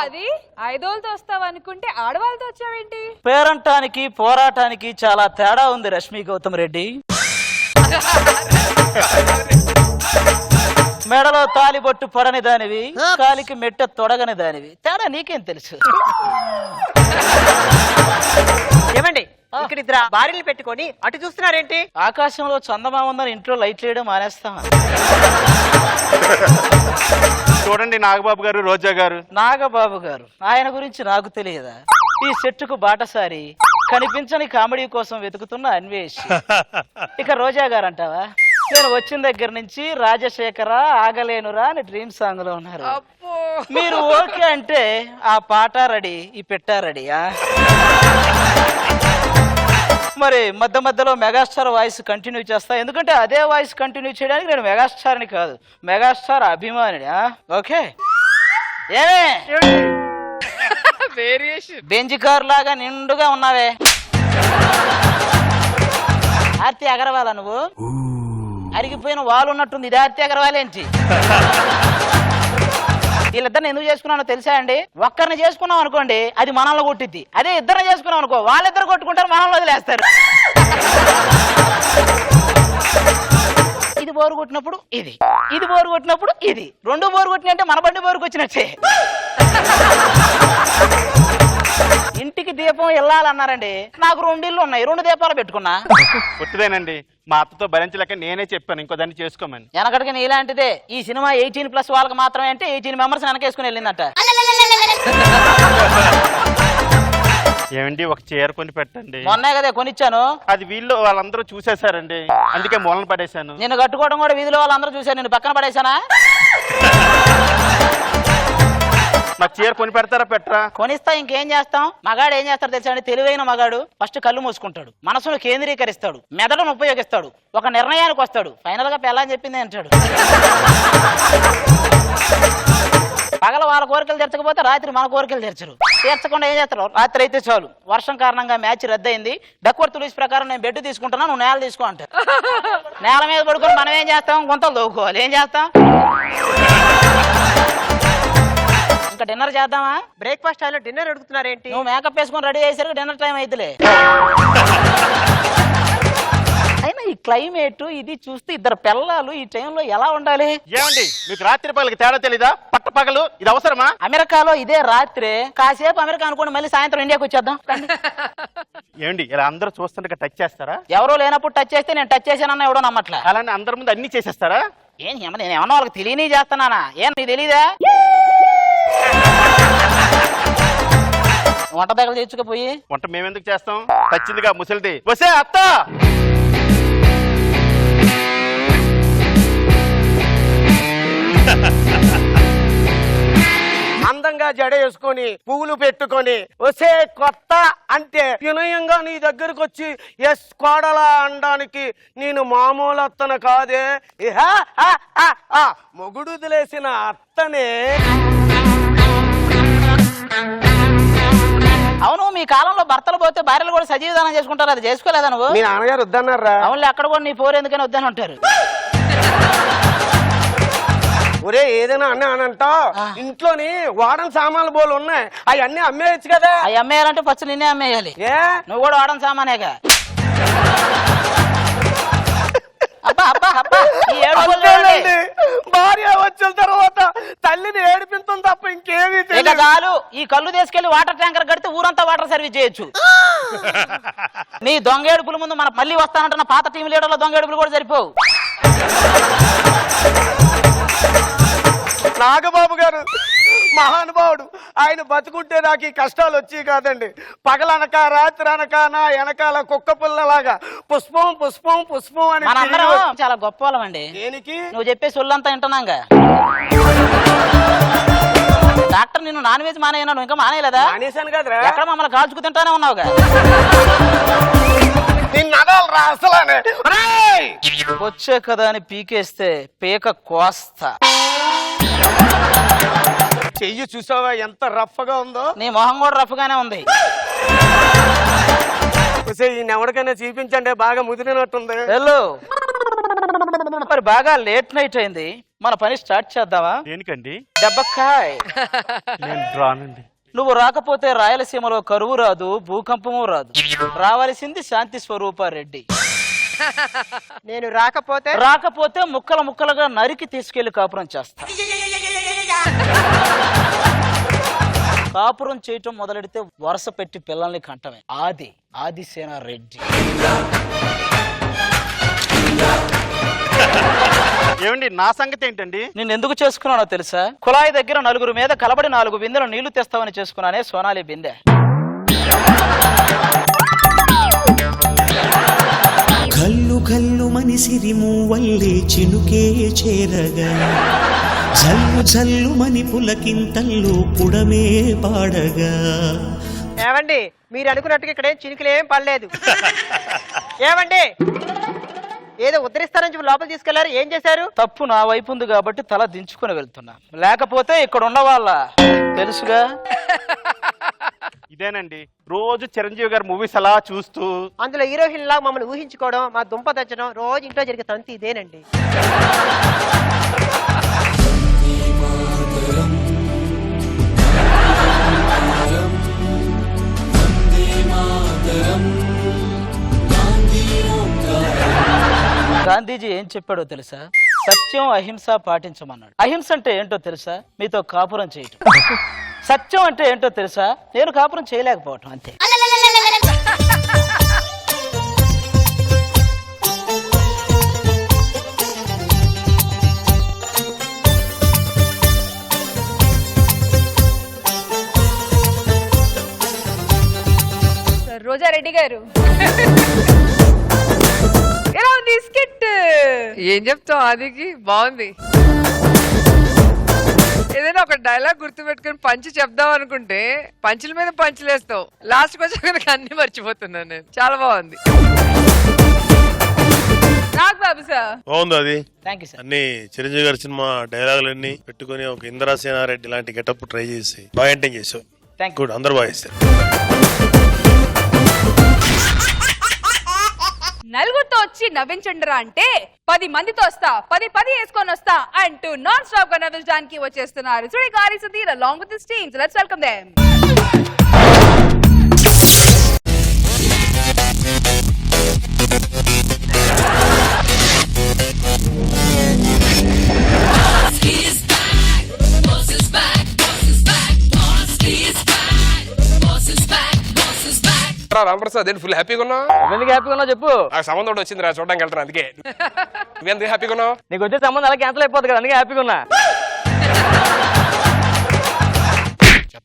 అది ఐదోళ్ళతో వస్తావు అనుకుంటే ఆడవాళ్ళతో వచ్చావేంటి? పేరంటానికి పోరాటానికి చాలా తేడా ఉంది రష్మి గౌతమ్ రెడ్డి. మెడలో తాలిబొట్టు పడని దానివి, కాలికి మెట్ట తొడగని దానివి. తేడా నీకేం తెలుసు? ఏమండి ఇక్కడ ఇద్దరు భార్యలు పెట్టుకొని అటు చూస్తున్నారేంటి? ఆకాశంలో చందమా ఉందని ఇంట్లో లైట్లు వేయడం మానేస్తామా? చూడండి నాగబాబు గారు, రోజా గారు. నాగబాబు గారు ఆయన గురించి నాకు తెలియదా? ఈ సెట్టుకు బాటసారి, కనిపించని కామెడీ కోసం వెతుకుతున్న అన్వేషి. ఇక రోజా గారు అంటావా? నేను వచ్చిన దగ్గర నుంచి రాజశేఖర, ఆగలేనురా అని డ్రీమ్ సాంగ్ లో ఉన్నారు. మీరు ఓకే అంటే ఆ పాట రెడీ, ఈ పెట్ట రెడీయా? మరి మధ్య మధ్యలో మెగాస్టార్ వాయిస్ కంటిన్యూ చేస్తా, ఎందుకంటే అదే వాయిస్ కంటిన్యూ చేయడానికి నేను మెగాస్టార్ని కాదు, మెగాస్టార్ అభిమానిని. ఓకే, ఏమే బెంజ్ కార్ లాగా నిండుగా ఉన్నావే, ఆర్తి అగర్వాలా నువ్వు? అరిగిపోయిన వాళ్ళు ఉన్నట్టుంది, ఇది ఆర్తి అగర్వాల్ ఏంటి? వీళ్ళిద్దరిని ఎందుకు చేసుకున్నానో తెలుసా అండి? ఒక్కరిని చేసుకున్నాం అనుకోండి అది మనల్ని కొట్టిద్ది, అదే ఇద్దరిని చేసుకున్నాం అనుకో వాళ్ళిద్దరు కొట్టుకుంటారు, మనల్ని వదిలేస్తారు. ఇది బోరు కొట్టినప్పుడు ఇది, ఇది బోరు కొట్టినప్పుడు ఇది, రెండు బోరు కొట్టినంటే మన బండి బోరుకు వచ్చినట్టే. ఇంటికి దీపం వెళ్ళాలన్నారండి, నాకు 2 ఇళ్ళు ఉన్నాయి, 2 దీపాలు పెట్టుకున్నా. పుట్టిదేనండి, మా అత్తతో భరించలేక నేనే చెప్పాను ఇంకో దాన్ని చేసుకోమని. వెనకటికి నీలాంటిదే ఈ సినిమా 18+ వాళ్ళకి మాత్రమే అంటే 18 మెంబర్స్ వెనకేసుకుని వెళ్ళిందట. ఏమండి ఒక చీర కొని పెట్టండి. మొన్నే కదా కొనిచ్చాను, అది వీళ్ళు వాళ్ళందరూ చూసేశారండి, అందుకే మూలన పడేశాను. నిన్ను కట్టుకోవడం కూడా వీధిలో వాళ్ళందరూ చూశారు, నేను పక్కన పడేశానా? నాకు చీర కొని పెడతారా పెట్టరా? కొనిస్తా, ఇంకేం చేస్తాం. మగాడు ఏం చేస్తాడు తెలుసా అండి? తెలివైన మగాడు ఫస్ట్ కళ్ళు మూసుకుంటాడు, మనసును కేంద్రీకరిస్తాడు, మెదడును ఉపయోగిస్తాడు, ఒక నిర్ణయానికి వస్తాడు, ఫైనల్ గా పెళ్ళని చెప్పింది అంటాడు. పగల వాళ్ళ కోరికలు తీర్చకపోతే రాత్రి మన కోరికలు తీర్చరు. తీర్చకుండా ఏం చేస్తారు? రాత్రి అయితే చాలు, వర్షం కారణంగా మ్యాచ్ రద్దయింది, డక్వర్త్ లూస్ ప్రకారం నేను బెడ్ తీసుకుంటున్నా, నువ్వు నేల తీసుకో అంటారు. నేల మీద పడుకొని మనం ఏం చేస్తాం? గుంతలు దోవుకోవాలి. ఏం చేస్తాం? ఇంకా డిన్నర్ చేద్దామా? బ్రేక్ఫాస్ట్ టైంలో డిన్నర్ అడుగుతున్నారేంటి? నువ్వు మేకప్ వేసుకొని రెడీ అయ్యేసరికి డిన్నర్ టైం అయితేలే. అయినా ఈ క్లైమేట్ ఇది చూస్తే ఇద్దరు పిల్లలు ఈ టైంలో ఎలా ఉండాలి? ఏమండి మీకు రాత్రి పగలకి తేడా తెలీదా? పట్ట పగలు ఇది అవసరమా? అమెరికాలో ఇదే రాత్రి, కాసేపు అమెరికా అనుకోండి, మళ్ళీ సాయంత్రం ఇండియాకి వచ్చేద్దాం. ఏమండి ఇలా అందరూ చూస్తుండగా టచ్ చేస్తారా? ఎవరో లేనప్పుడు టచ్ చేస్తే నేను టచ్ చేశానన్నా ఎవడో నమ్మట్లే. అలానే అందరి ముందు అన్ని చేసేస్తారా? నేను ఏమన్నా వాళ్ళకి తెలియని చేస్తున్నానా? ఏం నీకు తెలీదా? వంట దగ్గర తెచ్చుకుపోయి. వంట మేమెందుకు చేస్తాం, వచ్చిందిగా ముసలిది. వసే అత్త, అందంగా జడ వేసుకొని పువ్వులు పెట్టుకొని వసే కొత్త అంటే వినయంగా నీ దగ్గరకు వచ్చి ఎస్ కోడలా అనడానికి నేను మామూలు అత్తన కాదే, మొగుడు వదిలేసిన అత్తనే. అవును, మీ కాలంలో భర్తలు పోతే భార్యలు కూడా సజీవదానం చేసుకుంటారు, అది చేసుకోలేదా నువ్వు? మీ నాన్నగారు వద్దన్నారా? అవును, అక్కడ కూడా నీ పోరు ఎందుకని వద్దని ఉంటారు. ఒరే ఏదైనా అనంట, ఇంట్లోని వాడని సామాన్లు బోలు ఉన్నాయి, అవి అన్ని అమ్మేయచ్చు కదా. అవి అమ్మేయాలంటే ఫస్ట్ నిన్నే అమ్మేయాలి. నువ్వు కూడా వాడని సామానేగా. అబ్బా అబ్బా అబ్బా, ఈ ఏడుపులు భార్య వచ్చిన తర్వాత తల్లిని ఏడిపించడం తప్ప ఇంకేమీ తెలియదు. చాలు, ఈ కళ్ళు తీసుకెళ్లి వాటర్ ట్యాంకర్ కడితే ఊరంతా వాటర్ సర్వీస్ చేయొచ్చు. నీ దొంగ ఏడుపుల ముందు మన మళ్ళీ వస్తానంటున్న పాత టీం లీడర్ల దొంగ ఏడుపులు కూడా సరిపోవు. నాగబాబు గారు మహానుభావుడు, ఆయన బతుకుంటే నాకు ఈ కష్టాలు వచ్చి కాదండి. పగలనక రాత్రి అనక నా వెనకాల కుక్క పుల్లలాగా పుష్పం పుష్పం పుష్పం అని. మనందరం చాలా గొప్ప వాళ్ళమండి. దేనికి? నువ్వు చెప్పే సొల్లంతా వింటున్నాగా. డాక్టర్ నిన్ను నాన్ వెజ్ మానేయనా, నువ్వు ఇంకా మానేయలేదా? మానేశాను కదరా. ఎక్కడ మమ్మల్ని కాల్చుకు తింటానే ఉన్నావుగా. వచ్చే కదా అని పీకేస్తే పీక కోస్తా. చెయ్యి చూసావా ఎంత రఫ్ గా ఉందో? నీ మొహం కూడా రఫ్ గానే ఉంది. ఈయన ఎవరికైనా చూపించండి, బాగా ముదిరినట్టుంది. హలో, మరి బాగా లేట్ నైట్ అయింది, మన పని స్టార్ట్ చేద్దామా? దేనికండి? దెబ్బకాయ్. నేను రానండి. నువ్వు రాకపోతే రాయలసీమలో కరువు రాదు, భూకంపము రాదు. రావాల్సింది శాంతి స్వరూపారెడ్డి. నేను రాకపోతే ముక్కలు ముక్కలుగా నరికి తీసుకెళ్లి కాపురం చేస్తా. కాపురం చేయటం మొదలెడితే వరుస పెట్టి పిల్లల్ని కంటమే. ఆదిసేన రెడ్డి. ఏమండి, నా సంగతి ఏంటండి? నేను ఎందుకు చేసుకున్నానో తెలుసా? కుళాయి దగ్గర నలుగురు మీద కలబడి 4 బిందెలు నీళ్లు తెస్తామని చేసుకున్నానే సోనాలి బిందె. కల్లు కల్లు మనిసిరి మూవల్లే చినుకే చేరగా, జల్లు జల్లు మని పులకింతల్లో పుడమే పాడగా. ఏమండి, మీరు అనుకున్నట్టుగా ఇక్కడ చినుకులేం పడలేదు. ఏమండి, ఏదో ఉద్ధరిస్తారని చెప్పి లోపల తీసుకెళ్లారు, ఏం చేశారు? తప్పు నా వైపు ఉంది కాబట్టి తల దించుకుని వెళ్తున్నా, లేకపోతే ఇక్కడ ఉన్న వాళ్ళ తెలుసుగా. ఇదేనండి, రోజు చిరంజీవి గారి మూవీస్ అలా చూస్తూ అందులో హీరోయిన్ లా మమ్మల్ని ఊహించుకోవడం, మా దుంప తెచ్చడం రోజు ఇంట్లో జరిగే తంతి ఇదేనండి. గాంధీజీ ఏం చెప్పాడో తెలుసా? సత్యం అహింస పాటించమన్నాడు. అహింస అంటే ఏంటో తెలుసా? మీతో కాపురం చేయటం. సత్యం అంటే ఏంటో తెలుసా? నేను కాపురం చేయలేకపోవటం, అంతే. రోజారెడ్డి గారు, ఎలా ఉంది స్కిట్? ఏం చెప్తావు? ఆదికి బాగుంది. ఏదైనా ఒక డైలాగ్ గుర్తు పెట్టుకుని పంచి చెప్దాం అనుకుంటే పంచుల మీద పంచులు వేస్తావు, లాస్ట్ వచ్చాక అన్ని మర్చిపోతున్నాను నేను. చాలా బాగుంది. నాగబాబు సార్ బాగుంది అది. Thank you sir. అన్ని చిరంజీవి గారి సినిమా డైలాగులన్నీ పెట్టుకుని ఒక ఇంద్రాసేనారెడ్డి లాంటి గెటప్ ట్రై చేసి బాగా ఎంటైన్ చేసావు. గుడ్, అందరూ బాగా చేశారు. నలుగురితో వచ్చి నవ్వించండిరా అంటే 10 మందితో వస్తా, 10 వేసుకొని వస్తా అంటూ నాన్ స్టాప్ గా నవ్వించడానికి వచ్చేస్తున్నారు సుడి గారి Sudheer along with his team. So let's welcome them. Ramprasad ఏంటి ఫుల్ హ్యాపీగా ఉన్నావు? ఎందుకు హ్యాపీగా ఉన్నావు చెప్పు. ఆ సంబంధం ఒకటి వచ్చింది రా, చూడడానికి వెళ్తాను. అందుకే నువ్వెందుకు హ్యాపీగా ఉన్నావు? నీకు వచ్చే సంబంధం అలా క్యాన్సిల్ అయిపోతుంది కదా, అందుకే హ్యాపీగా ఉన్నా.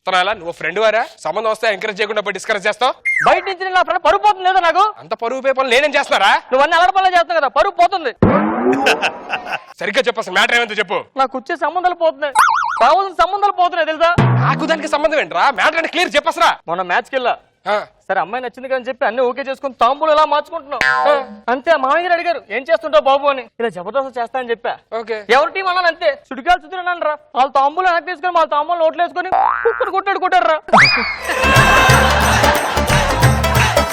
ఉత్తరాలా నువ్వు ఫ్రెండ్ వారా సంబంధం వస్తే ఎంకరేజ్ చేయకుండా పోయి డిస్కరేజ్ చేస్తావు బయట నుంచి నా ఫ్రెండ్ పరుగు పోతుంది లేదా నాకు అంత పరువు పేపర్లు నేనేం చేస్తారా నువ్వు అన్ని అలర పనులు చేస్తావు కదా పరుగు పోతుంది సరిగ్గా చెప్పు అసలు మ్యాటర్ ఏమంతో చెప్పు నాకు వచ్చే సంబంధాలు పోతున్నాయి కావాల్సిన సంబంధాలు పోతున్నాయి తెలుసా నాకు దానికి సంబంధం ఏంట్రా మ్యాటర్ అంటే క్లియర్ చెప్పసరా మొన్న మ్యాచ్కి వెళ్ళా సరే అమ్మాయి నచ్చింది కానీ చెప్పి అన్ని ఓకే చేసుకుని తాంబూలు ఎలా మార్చుకుంటున్నావు అంతే మామయ్య గారు అడిగారు ఏం చేస్తుంటావు బాబు అని ఇలా జబర్దస్త్ చేస్తా అని చెప్పా ఓకే ఎవరి టీం అన్నాను అంతే సుడికాలు సుతురన్నాను రా వాళ్ళ తాంబూలు వెనక్కి తీసుకొని వాళ్ళ తాంబూలు నోట్లు వేసుకొని కుక్కడు కొట్టాడు రా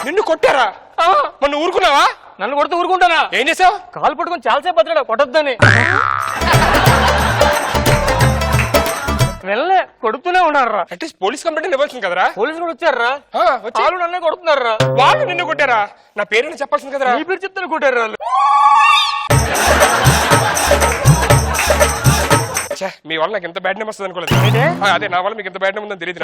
నిన్ను కొట్టారా మొన్న ఊరుకున్నావా నన్ను కొడితే ఊరుకుంటానా ఏం చేసావు కాలు పట్టుకొని చాలాసేపు బతిరాడు కొట్టొద్దని వెళ్ళలే కొడుతూనే ఉన్నారు రా అట్లీస్ట్ పోలీస్ కంప్లైంట్ ఇవ్వాల్సింది కదరా పోలీసులు కూడా వచ్చారా వాళ్ళు నన్నే కొడుతున్నారు రా వాళ్ళు నిన్ను కొట్టారా నా పేరు చెప్పాల్సింది కదరా నీ పేరు చెప్తాను కొట్టారు వాళ్ళు మీ వల్ల నాకు ఎంత బ్యాడ్ నేమ్ వస్తుంది అనుకోలేదు అదే నా వల్ల మీకు ఎంత బ్యాడ్ నేమ్ ఉందని తెలియదు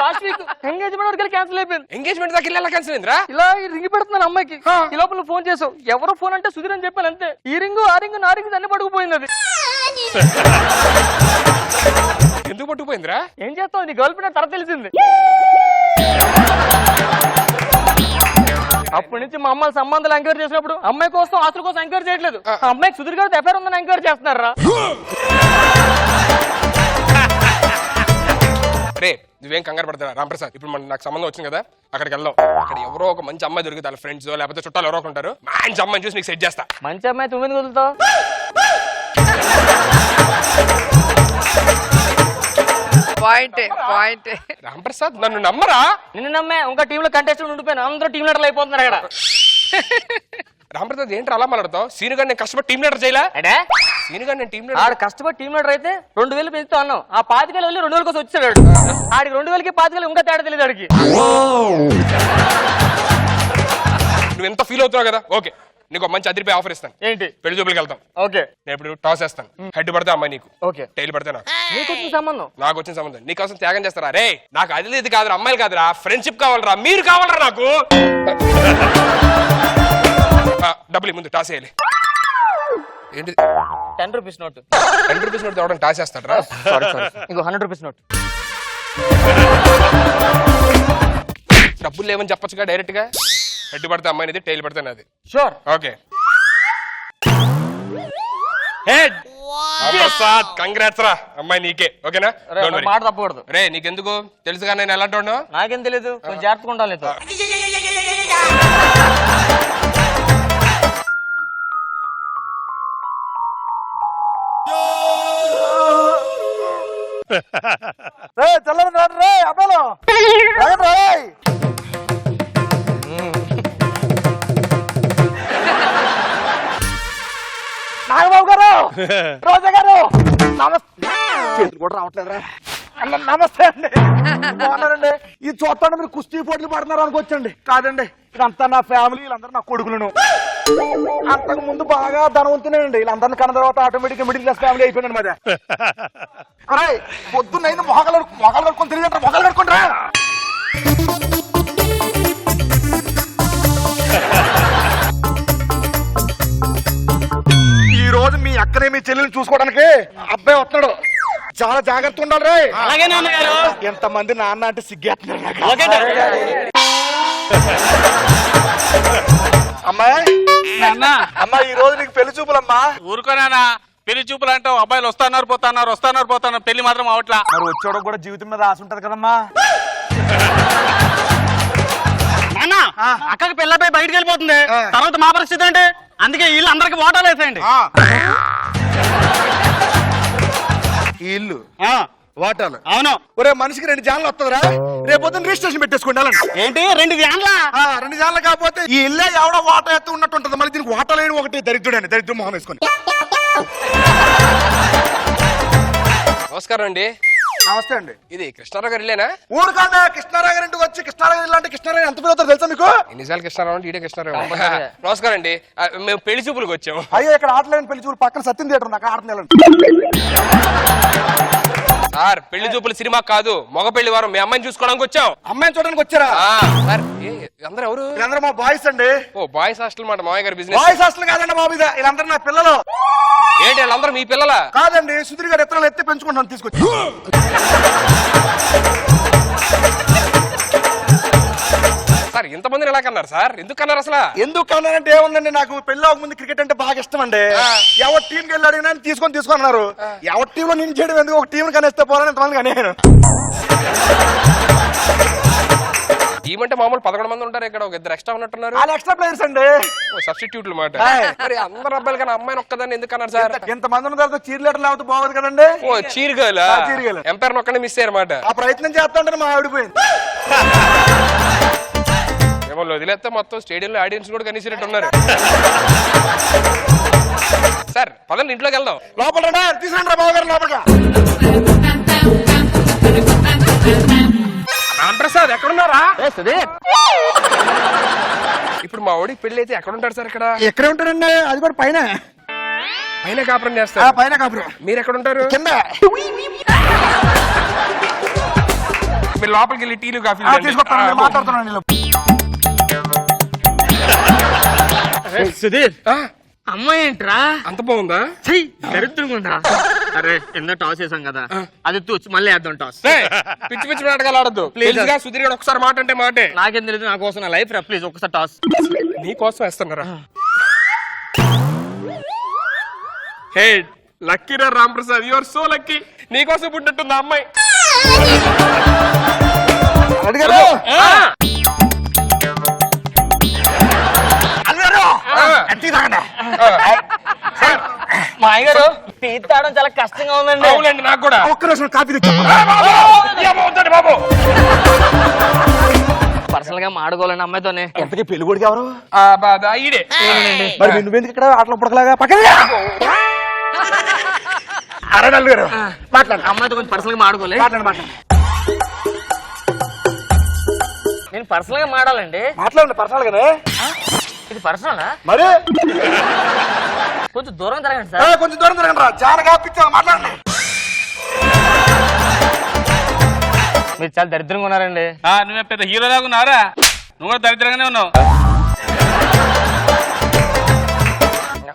లాస్ట్ వీక్ ఎంగేజ్మెంట్ వరకు క్యాన్సిల్ అయిపోయింది ఎంగేజ్మెంట్ దాకా ఇలా క్యాన్సిల్ అయిందిరా ఇలా రింగ్ పెడుతున్నాను అమ్మాయికి ఈ లోపల ఫోన్ చేసావు ఎవరో ఫోన్ అంటే సుధీర్ అని చెప్పాను అంతే ఈ రింగు ఆ రింగు నా రింగు అన్ని పడుకుపోయింది అది ఎందుకు పట్టుకుపోయిందిరా ఏం చేస్తావు నీ గర్ల్ ఫ్రెండ్ తర్వాత తెలిసింది అప్పటి నుంచి మా అమ్మాయి సంబంధాలు ఎంక్వైరీ చేసినప్పుడు అమ్మాయి కోసం ఆస్తుల కోసం ఎంక్వైరీ చేయట్లేదు అమ్మాయికి సుధీర్ గారు ఎఫ్ఐఆర్ ఉందని ఎంక్వైరీ చేస్తున్నారా రే నువ్వేం కంగారు పడతారా రాంప్రసాద్ ఇప్పుడు నాకు సంబంధం వచ్చింది కదా అక్కడికి వెళ్దాం అక్కడ ఎవరో ఒక మంచి అమ్మాయి దొరికితే వాళ్ళ ఫ్రెండ్స్ లేకపోతే చుట్టాలు ఎవరో ఉంటారు మంచి అమ్మాయిని చూసి నీకు సెట్ చేస్తా మంచి అమ్మాయి తొమ్మిది వదులుతావు పాయింటే రాంప్రసాద్ నన్ను నమ్మరా నిన్ను నమ్మే ఇంకా టీంలో కంటెస్టెంట్ ఉండిపోయాను అందరూ టీం లీడర్లు అయిపోతున్నారు అక్కడ రాంప్రసాద్ ఏంటి అలా మాట్లాడతావు సీను గారు నేను కష్టపడి టీం లీడర్ చేయలే సీను గారు నేను టీం లీడర్ ఆడు కష్టపడి టీం లీడర్ అయితే 2000 పెంచుతా అన్నావు ఆ 5,000 వెళ్ళి 2,000 కోసం వచ్చాడు ఆడికి 2,000కి 5,000 ఇంకా తేడా తెలియదు ఆడికి నువ్వు ఎంత ఫీల్ అవుతున్నావు కదా ఓకే నీకు మంచి అదిరిపోయి ఆఫర్ ఇస్తాను ఏంటి పెళ్లి చూపులకు వెళ్తాం ఓకే నేను ఇప్పుడు టాస్ వేస్తాను హెడ్ పడితే అమ్మాయి నీకు ఓకే టైల్ పడితే నాకు నీకు వచ్చిన సంబంధం నాకు వచ్చిన సంబంధం నీకోసం త్యాగం చేస్తారా రే నాకు అది ఇది కాదురా అమ్మాయిలు కాదురా ఫ్రెండ్షిప్ కావాలరా మీరు కావాలరా నాకు డబ్బులు ముందు టాస్ వేయాలి ఏంటి 10 రూపీస్ నోట్ 10 రూపీస్ నోట్ తేవడం టాస్ వేస్తాడరా ఇంకో 100 రూపీస్ నోట్ డబ్బులు లేవని చెప్పొచ్చుగా డైరెక్ట్ గా హెడ్ పడితే అమ్మాయినిది టైల్ పడితే నాది sure okay head Prasad congrats రా అమ్మాయి నీకే ఓకేనా మాట తప్పకూడదు రే నీకెందుకు తెలుసుగా నేను ఎలాంటి వాడినో? నాకేం తెలియదు కొంచెం జాగ్రత్తగా ఉండాలి నీతో. చల్లని రే అబ్బాయిలు నాగబాబు గారు రోజా గారు నమస్తే చేతులు కూడా రావట్లేదురా నమస్తే అండి బాగున్నారండి ఇది చూస్తాను మీరు కుస్తీ పోటీలు పడుతున్నారు అనుకోవచ్చండి కాదండి ఇదంతా నా ఫ్యామిలీ వీళ్ళందరూ నా కొడుకులను అంతకు ముందు బాగా ధనవంతునేనండి వీళ్ళందరినీ కన్న తర్వాత ఆటోమేటిక్ మిడిల్ క్లాస్ ఫ్యామిలీ అయిపోయింది మరి అరే పొద్దున్నైంది మొగలు కడుకొని తిరిగి మొగలు కడుకుంటారా ఈ రోజు మీ అక్కనే మీ చెల్లెల్ని చూసుకోవడానికి అబ్బాయి వస్తున్నాడు చాలా జాగ్రత్త ఉండాలి రే. ఎంతమంది నాన్న అంటే సిగ్గేస్తున్నారు అమ్మాయి అమ్మా ఈ రోజు నీకు పెళ్లి చూపులమ్మా. ఊరుకోనా పెళ్లి చూపులు అంటావు అబ్బాయిలు వస్తున్నారు పోతున్నారు పెళ్లి మాత్రం అవట్లా మరి వచ్చేవాడు కూడా జీవితం మీద ఆశ ఉంటది కదమ్మా. అక్కకి పిల్లపై బయటకు వెళ్ళిపోతుంది తర్వాత మా పరిస్థితి అంటే అందుకే వీళ్ళు అందరికి ఓటాలు వేసేయండి. ఈ ఇల్లు వాటాలు అవును ఒరే మనిషికి 2 జాన్లు వస్తుందిరా రేపు పొద్దున్న రిజిస్ట్రేషన్ పెట్టేసుకోండి. ఏంటి 2 జాన్లా 2 జాన్లు కాకపోతే ఈ ఇల్లే ఎవడో వాటా ఎత్తు ఉన్నట్టు ఉంటుంది. మళ్ళీ దీనికి వాటా లేని ఒకటి దరిద్రుడని దరిద్ర మొహం వేసుకొని. నమస్కారం అండి. నమస్తే అండి. ఇది కృష్ణారావు గారు ఇల్లేనా? ఊరు కాదా కృష్ణారావు గారి ఇంటికి వచ్చి కృష్ణారావు ఇల్లు అంటే కృష్ణారావు ఎంత పిలుతారు తెలుసా మీకు? ఎన్నిసార్లు కృష్ణారావు అంటే ఇదే కృష్ణారావు. నమస్కారం అండి, మేము పెళ్లి చూపులకు వచ్చాము. అయ్యో ఇక్కడ ఆటలేని పెళ్లి చూపులు పక్కన సత్యం థియేటర్ నాకు ఆటలు సార్ పెళ్లి చూపుల సినిమా కాదు, మగ పెళ్లి వారం. మీ అమ్మాయిని చూసుకోవడానికి వచ్చాం. అమ్మాయిని చూడడానికి వచ్చారా? సార్ అందరూ ఎవరు? వీళ్ళందరూ మా బాయ్స్ అండి. ఓ బాయ్స్ హాస్టల్ మాట మామయ్య గారి బిజినెస్. బాయ్స్ హాస్టల్ కాదండి బాబు, వీళ్ళందరూ నా పిల్లలు. ఏంటి వీళ్ళందరూ మీ పిల్లల? కాదండి, సుధీర్ గారు ఎత్తులు ఎత్తి పెంచుకుంటాను తీసుకొచ్చి. సార్ ఇంతమందిని ఎలా కన్నారు సార్? ఎందుకు కన్నారు అసలు? ఎందుకు అన్నారంటే ఏముందండి, నాకు పెళ్లి ముందు క్రికెట్ అంటే బాగా ఇష్టం అండి. ఎవరి టీంకి వెళ్ళి అడిగినా తీసుకున్నారు. ఎవరి టీంలో నేను చేయడం ఎందుకు, ఒక టీం కనేస్తే పోరాని ఎంతమంది కనేను. టీం అంటే మామూలు 11 మంది ఉంటారు, ఇక్కడ ఒక 2 ఎక్స్ట్రా ఉన్నట్టున్నారు. వాళ్ళు ఎక్స్ట్రా ప్లేయర్స్ అండి, సబ్స్టిట్యూట్లు మాట. మరి అందరు అబ్బాయిలు కానీ అమ్మాయిని ఒక్కదాన్ని ఎందుకు అన్నారు సార్? ఇంతమంది ఉన్న తర్వాత చీర్ లీటర్ లేకపోతే బాగోదు కదండి. ఓ చీర్ గర్ల్, ఎంపైర్ ఒక్కడే మిస్ అయ్యారన్నమాట. ఆ ప్రయత్నం చేస్తా ఉంటే మా ఆవిడిపోయింది. ఏమో వదిలేస్తే మొత్తం స్టేడియంలో ఆడియన్స్ కూడా కనిసినట్టు ఉన్నారు. సార్ పదండి ఇంట్లోకి వెళ్దాం. లోపల తీసుకురండి బాబు గారు లోపల. రాంప్రసాద్ ఎక్కడున్నారా? ఇప్పుడు మా ఓడికి పెళ్లి అయితే ఎక్కడ ఉంటారు సార్? ఇక్కడ ఎక్కడే ఉంటారండి, అది కూడా పైన పైన కాపురం చేస్తారు. పైన కాపురం. మీరు ఎక్కడ ఉంటారు? కింద. మీరు లోపలికి వెళ్ళి టీలు కాఫీ తీసుకొస్తాను, మాట్లాడుతున్నాను. సుధీర్ అమ్మాయి ఏంట్రా అంత బాగుందా? దరిద్రంగా. అరే ఎన్నో టాస్ వేసాం కదా, అది తూచి మళ్ళీ వేద్దాం టాస్. పిచ్చి పిచ్చి నాటకాలు ఆడద్దు ప్లీజ్. సుధీర్ గారు ఒకసారి మాట అంటే మాటే. నాకేం తెలియదు, నా కోసం నా లైఫ్ రా ప్లీజ్ ఒకసారి టాస్. నీ కోసం వేస్తున్నారా? హే లక్కీ రా Ramprasad, you are so lucky. నీ కోసం పుట్టినట్టుంది ఆ అమ్మాయి. అడిగారు మా అయ్యగారు టీ తాగడం చాలా కష్టంగా ఉందండి. అవునండి నాకు కూడా. ఒక్క నిమిషం కాఫీ తెచ్చు. బాబు పర్సనల్ గా మాడుకోవాలండి అమ్మాయితోనే. ఎంతకీ పెళ్లి కొడుకు ఎవరు? ఈడే. మరి నువ్వెందుకు ఇక్కడ ఆటలు పుడకలాగా పక్కన? అరడాలు గారు మాట్లాడు. అమ్మాయితో కొంచెం పర్సనల్ గా మాడుకోలే. మాట్లాడు. నేను పర్సనల్ గా మాడాలండి. మాట్లాడండి పర్సనల్ గానే. ఇది పర్సనల్ మరి కొంచెం దూరం తిరగండి సార్. కొంచెం దూరం తిరగండి రా, చాలా కాపిచ్చా. మాట్లాడండి. మీరు చాలా దరిద్రంగా ఉన్నారండి. నువ్వే పెద్ద హీరో దాకా ఉన్నారా? నువ్వు కూడా దరిద్రంగానే ఉన్నావు.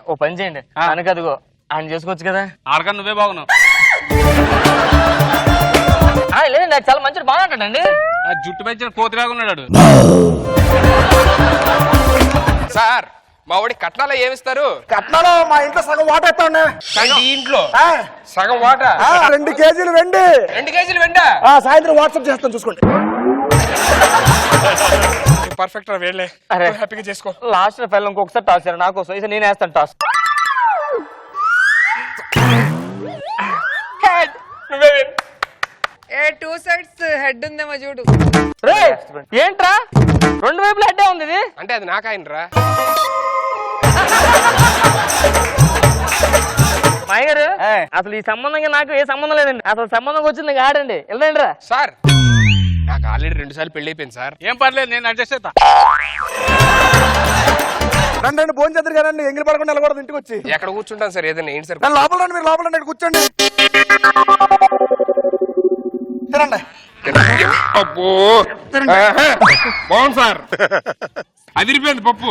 ఓ పని చేయండి, అనక అదిగో ఆయన చేసుకోవచ్చు కదా. ఆడకన్నా నువ్వే బాగున్నావు. లేదండి అది చాలా మంచి బాగుంటాడండి. ఆ జుట్టు పెంచిన కోతిలాగా ఉన్నాడు. సార్ మా వాడి కట్నాలు ఏమిస్తారు? కట్నాలో మా ఇంట్లో సగం వాటా ఇస్తా. ఇంట్లో సగం వాటా 2 కేజీలు వెండి. 2 కేజీలు వెండా? సాయంత్రం వాట్సాప్ చేస్తాను చూసుకోండి. పర్ఫెక్ట్ రా వేళ్ళే. అరే హ్యాపీగా చేసుకో. లాస్ట్ ఫైల్ ఇంకొకసారి టాస్ నా కోసం. ఇది నేను వేస్తాను టాస్. నువ్వే 2 sides హెడ్ ఉందేమో చూడు. ఏంట్రా 2 వైపుల హెడ్ ఉంది ఇది? అంటే అది నాకాయన రా. మాయగారు అసలు ఈ సంబంధంగా నాకు ఏ సంబంధం లేదండి. అసలు సంబంధం వచ్చింది ఆడండి. వెళ్ళండి రా సార్. నాకు ఆల్రెడీ 2 సార్లు పెళ్లి అయిపోయింది సార్. ఏం పర్లేదు, నేను అడ్జస్ట్ అవుతా. రండి భోజనం చేద్దరు కదండి, ఎంగిలి పడకుండా వెళ్ళకూడదు ఇంటికి వచ్చి. ఎక్కడ కూర్చుంటాను సార్? ఏదైనా ఏంటి సార్? లోపల రండి, మీరు లోపల రండి, కూర్చోండి. తినండి. పప్పు బాగుంది సార్, అదిరిపోయింది పప్పు.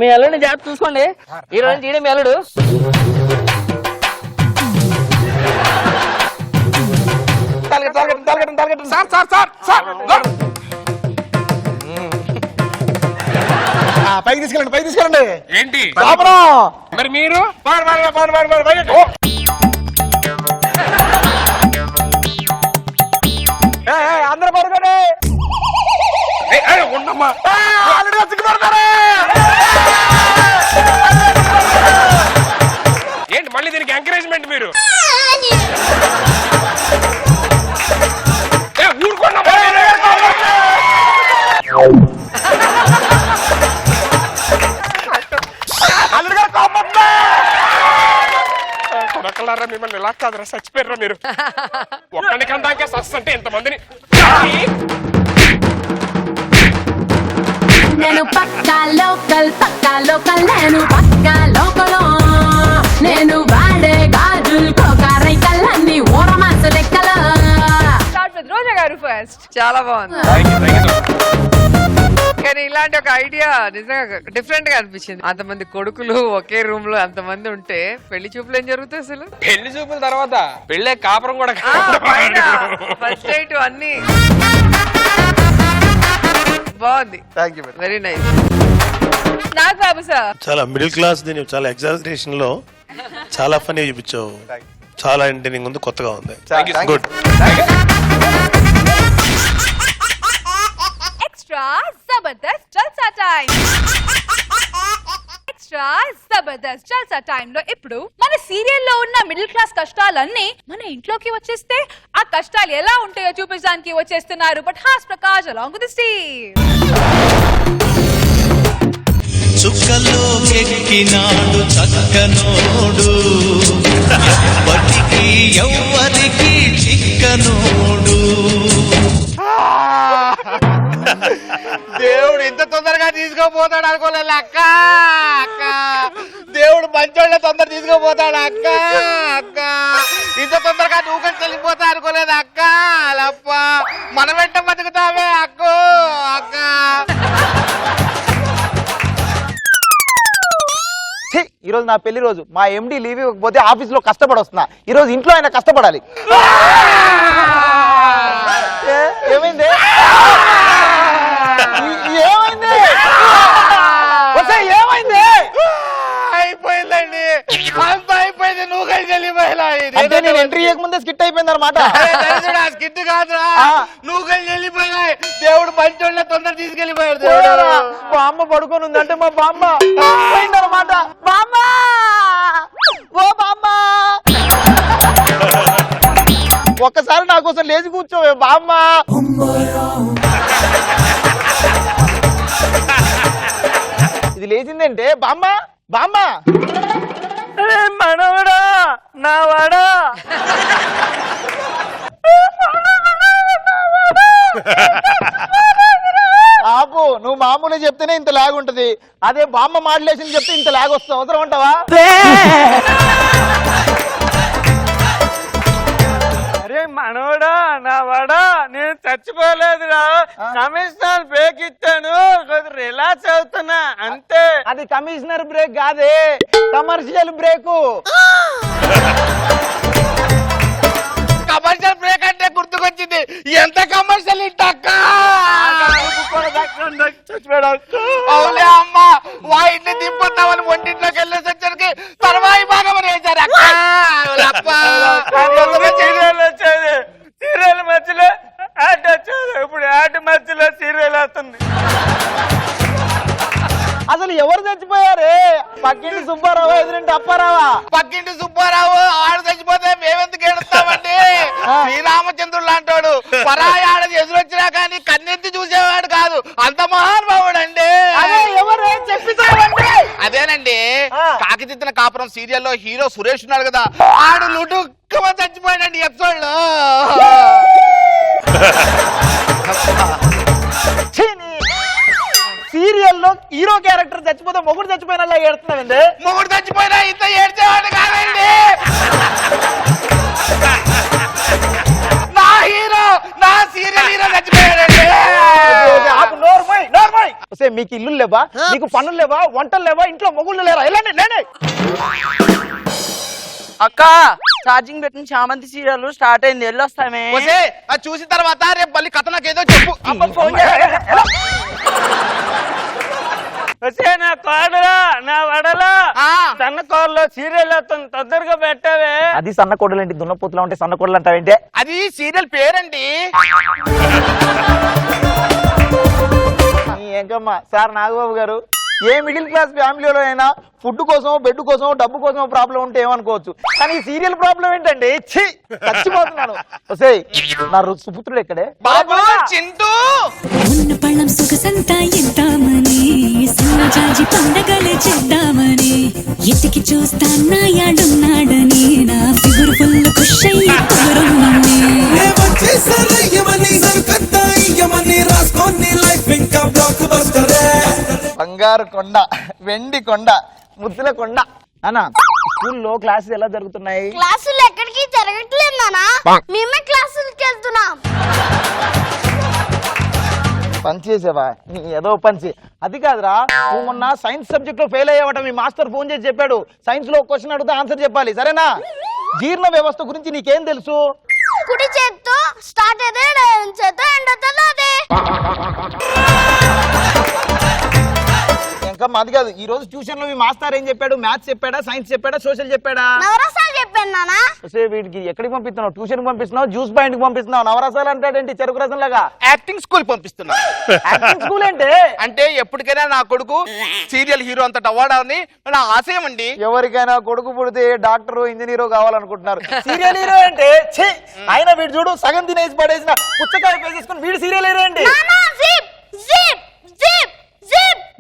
మీ అల్లుడిని జాగ్రత్త చూసుకోండి. ఈ రోజు తీయడం మీ అల్లుడు. సార్ సార్ సార్ సార్ పైకి తీసుకెళ్ళండి, పైకి తీసుకెళ్ళండి. ఏంటి మరి మీరు? అందరూ పడుకోండి. ఉండమ్మా. ఏంటి మళ్ళీ దీనికి ఎంకరేజ్మెంట్ మీరు? కొడకలారా మిమ్మల్ని ఇలా కాదురా, చచ్చిపోయారా మీరు? ఒక్కడికందాకే సస్తంటే ఇంతమందిని. నేను పక్కాలో లోకల్ పక్కా లోకల్ నేను పక్కా లోకలో నేను వాడే గాజులు కోకారై కళ్ళన్ని ఓరమాస లెక్కలో. స్టార్ట్ విత్ రోజా గారు ఫస్ట్. చాలా బాగుంది. కానీ ఇలాంటి ఒక ఐడియా నిజంగా డిఫరెంట్ గా అనిపించింది. అంతమంది కొడుకులు ఒకే రూమ్ లో అంతమంది ఉంటే పెళ్లి చూపులు ఏం జరుగుతాయి అసలు? పెళ్లి చూపుల తర్వాత పెళ్ళే కాపురం కూడా ఫస్ట్ నైట్ అన్ని బాగుంది. Very nice. Nag Babu sir. చాలా మిడిల్ క్లాస్ దీని చాలా ఎగ్జాజరేషన్ లో చాలా ఫనీ చూపించావు. చాలా ఎంటర్టైనింగ్ ఉంది, కొత్తగా ఉంది. గుడ్. ఎక్స్ట్రా జబర్దస్త్ జల్సా టైం. ఎక్స్ట్రా జబర్దస్త్ జల్సా టైం లో ఇప్పుడు మన సీరియల్ లో ఉన్న మిడిల్ క్లాస్ కష్టాలన్నీ మన ఇంట్లోకి వచ్చేస్తే ఆ కష్టాలు ఎలా ఉంటాయో చూపించడానికి వచ్చేస్తున్నారు but has Prakash along with the team. చుక్కలో ఎక్కినాడు చక్కనోడు, ఎవ్వరికి ఎవ్వరికి చిక్కనోడు. దేవుడు ఇంత తొందరగా తీసుకోపోతాడు అనుకోలేదు అక్క. అక్క దేవుడు మంచోళ్ళ తొందర తీసుకోపోతాడు అక్క. అక్క ఇంత తొందరగా దూకని వెళ్ళిపోతా అనుకోలేదు అక్క. లప్ప మనం వెంట బతుకుతావే అక్క. అక్క ఈ రోజు నా పెళ్లి రోజు. మా ఎండి లీవ్ ఇవ్వకపోతే ఆఫీస్ లో కష్టపడి వస్తున్నా. ఈ రోజు ఇంట్లో ఆయన కష్టపడాలి. ఏమైంది? ఏమైంది? ఏమైంది? అయిపోయిందండి, అంత అయిపోయింది. నువ్వు కలిసి వెళ్ళిపోయేలా. అంటే నేను ఎంట్రీ చేయకముందే స్కిట్ అయిపోయింది అనమాట. స్కిట్ కాదురా, నువ్వు కలిసి వెళ్ళిపోయాయి. దేవుడు మంచోళ్ళ తొందర తీసుకెళ్ళిపోయాడు. మా అమ్మ పడుకొని ఉందంటే మా బామ్మ పోయిందనమాట. బామ్మ, ఓ బామ్మ, ఒక్కసారి నా కోసం లేచి కూర్చోవే బామ్మ. ఇది లేచిందంటే బామ్మ బామ్మ. మనవడా నా వాడా. ఆపు, నువ్వు మామూలుగా చెప్తేనే ఇంత లాగ్ ఉంటది. అదే బామ్మ మాడ్యులేషన్ చెప్తే ఇంత లాగ్ వస్తుంది. అవసరం ఉంటావా? అరే మనవడా నా వాడా, నేను చచ్చిపోలేదురా. కమిషనర్ బ్రేక్ ఇచ్చాను, రిలాక్స్ అవుతున్నా అంతే. అది కమిషనర్ బ్రేక్ కాదే, కమర్షియల్ బ్రేకు. కమర్షియల్ బ్రేక్ అంటే గుర్తుకొచ్చింది. ఎంత కమర్షియల్ ఇంటక్క. అవులే అమ్మ, వాయిని దింపుతామని ఒంటింట్లోకి వెళ్ళేసి వచ్చరికి తర్వాయి భాగం వేశారు అక్క. సీరియల్ మధ్యలో యాడ్ వచ్చేది. ఇప్పుడు యాడ్ మధ్యలో సీరియల్ వస్తుంది. అసలు ఎవరు చచ్చిపోయారే? పక్కింటి సుబ్బారావు, ఎదురింటి అప్పారావా? పక్కింటి సుబ్బారావు. ఆడ చచ్చిపోతే మేమెందుకు ఏడుస్తామండి? శ్రీరామచంద్రుడు లాంటోడు పరాయి ఆడది ఎదురొచ్చినా కానీ కన్నెత్తి చూసేవాడు కాదు. అంత మహానుభావుడు అండి. అదేనండి, కాకిదిద్దిన కాపురం సీరియల్లో హీరో సురేష్ ఉన్నాడు కదా, ఆడు లుటుక్కమ చచ్చిపోయాడండి ఎపిసోడ్ లో. సీరియల్లో హీరో క్యారెక్టర్ చచ్చిపోతే మొగుడు చచ్చిపోయినా ఏడుతున్నానండి. మొగుడు చచ్చిపోయినా ఇంత ఏడ్చేవాడు కాదండి. నా హీరో, నా సీరియల్ హీరో చచ్చిపోయాడండి. మీకు ఇల్లు లేవా? మీకు పనులు లేవా? వంటలు లేవా? ఇంట్లో మొగుళ్ళు లేరా? వెళ్ళండి లేండి. అక్క ఛార్జింగ్ పెట్టిన చామంతి సీరియల్ స్టార్ట్ అయింది, వెళ్ళొస్తామే. అది చూసిన తర్వాత రేపు మళ్ళీ కథ నాకేదో చెప్పు. నా కోడలా, నా వడలా, సన్న కోడలో సీరియల్ వస్తుంది, తొందరగా పెట్టావే. అది సన్న కోడలు ఏంటి? దున్నపోతులా ఉంటే సన్న కోడలు అంటావేంటే? అది సీరియల్ పేరండి. ఏంకమ్మా సార్ నాగబాబు గారు, ఏ మిడిల్ క్లాస్ ఫ్యామిలీలో అయినా ఫుడ్ కోసం, బెడ్ కోసం, డబ్బు కోసం ప్రాబ్లం ఉంటే ఏమనుకోవచ్చు, కానీ సీరియల్ ప్రాబ్లం ఏంటండి? చచ్చిపోతున్నాను. నా సుపుత్రుడు ఎక్కడే? బాబు చింటూ. ఉన్న పళ్ళం సొగసంతా ఇద్దామని, సన్నజాజి పండగలే చేద్దామని, ఎతికి చూస్తాన్నా యాడున్నాడని, నా ఫిగురు ఫుల్ ఖుష్ అయ్యి కుదురుందని. రాసుకోని లైఫ్ ఇంకా బ్లాక్ బస్టరే. బంగారు కొండ, వెండి కొండ, ముద్దుల కొండ. అన్న స్కూల్లో క్లాసులు ఎలా జరుగుతున్నాయి? క్లాసులు ఎక్కడికి జరగట్లేదు నానా, మేమే క్లాసులకి వెళ్తున్నాం. పంచి చేసావా? నీ ఏదో పంచి. అది కాదురా, నువ్వు మొన్న సైన్స్ సబ్జెక్ట్ లో ఫెయిల్ అయ్యావట. మీ మాస్టర్ ఫోన్ చేసి చెప్పాడు, సైన్స్ లో క్వశ్చన్ అడిగితే ఆన్సర్ చెప్పాలి, సరేనా? జీర్ణ వ్యవస్థ గురించి నీకేం తెలుసు? కుడి చేత్తో స్టార్ట్ అయితే ఎడమ చేత్తో ఎండ్ అవుతుంది. ఇంకా అది కాదు, ఈ రోజు ట్యూషన్ లో మీ మాస్టర్ ఏం చెప్పాడు? మ్యాథ్స్ చెప్పాడా, సైన్స్ చెప్పాడా, సోషల్ చెప్పాడా? నవరసాలు చెప్పాను నానా. వీడికి ఎక్కడికి పంపిస్తున్నావు? ట్యూషన్ కి పంపిస్తున్నావు, జ్యూస్ పాయింట్ కి పంపిస్తున్నావు, నవరసాలు అంటాడేంటి? చెరుకు రసం లాగా. యాక్టింగ్ స్కూల్ పంపిస్తున్నా. యాక్టింగ్ స్కూల్ అంటే అంటే ఎప్పటికైనా నా కొడుకు సీరియల్ హీరో అంతటి అవ్వడాన్ని నా ఆశయం అండి. ఎవరికైనా కొడుకు పుడితే డాక్టర్, ఇంజనీర్ కావాలనుకుంటున్నారు. సీరియల్ హీరో అంటే ఆయన వీడు చూడు సగం తినేసి పడేసిన పుచ్చకాయ పేసేసుకుని వీడు సీరియల్ హీరో అండి.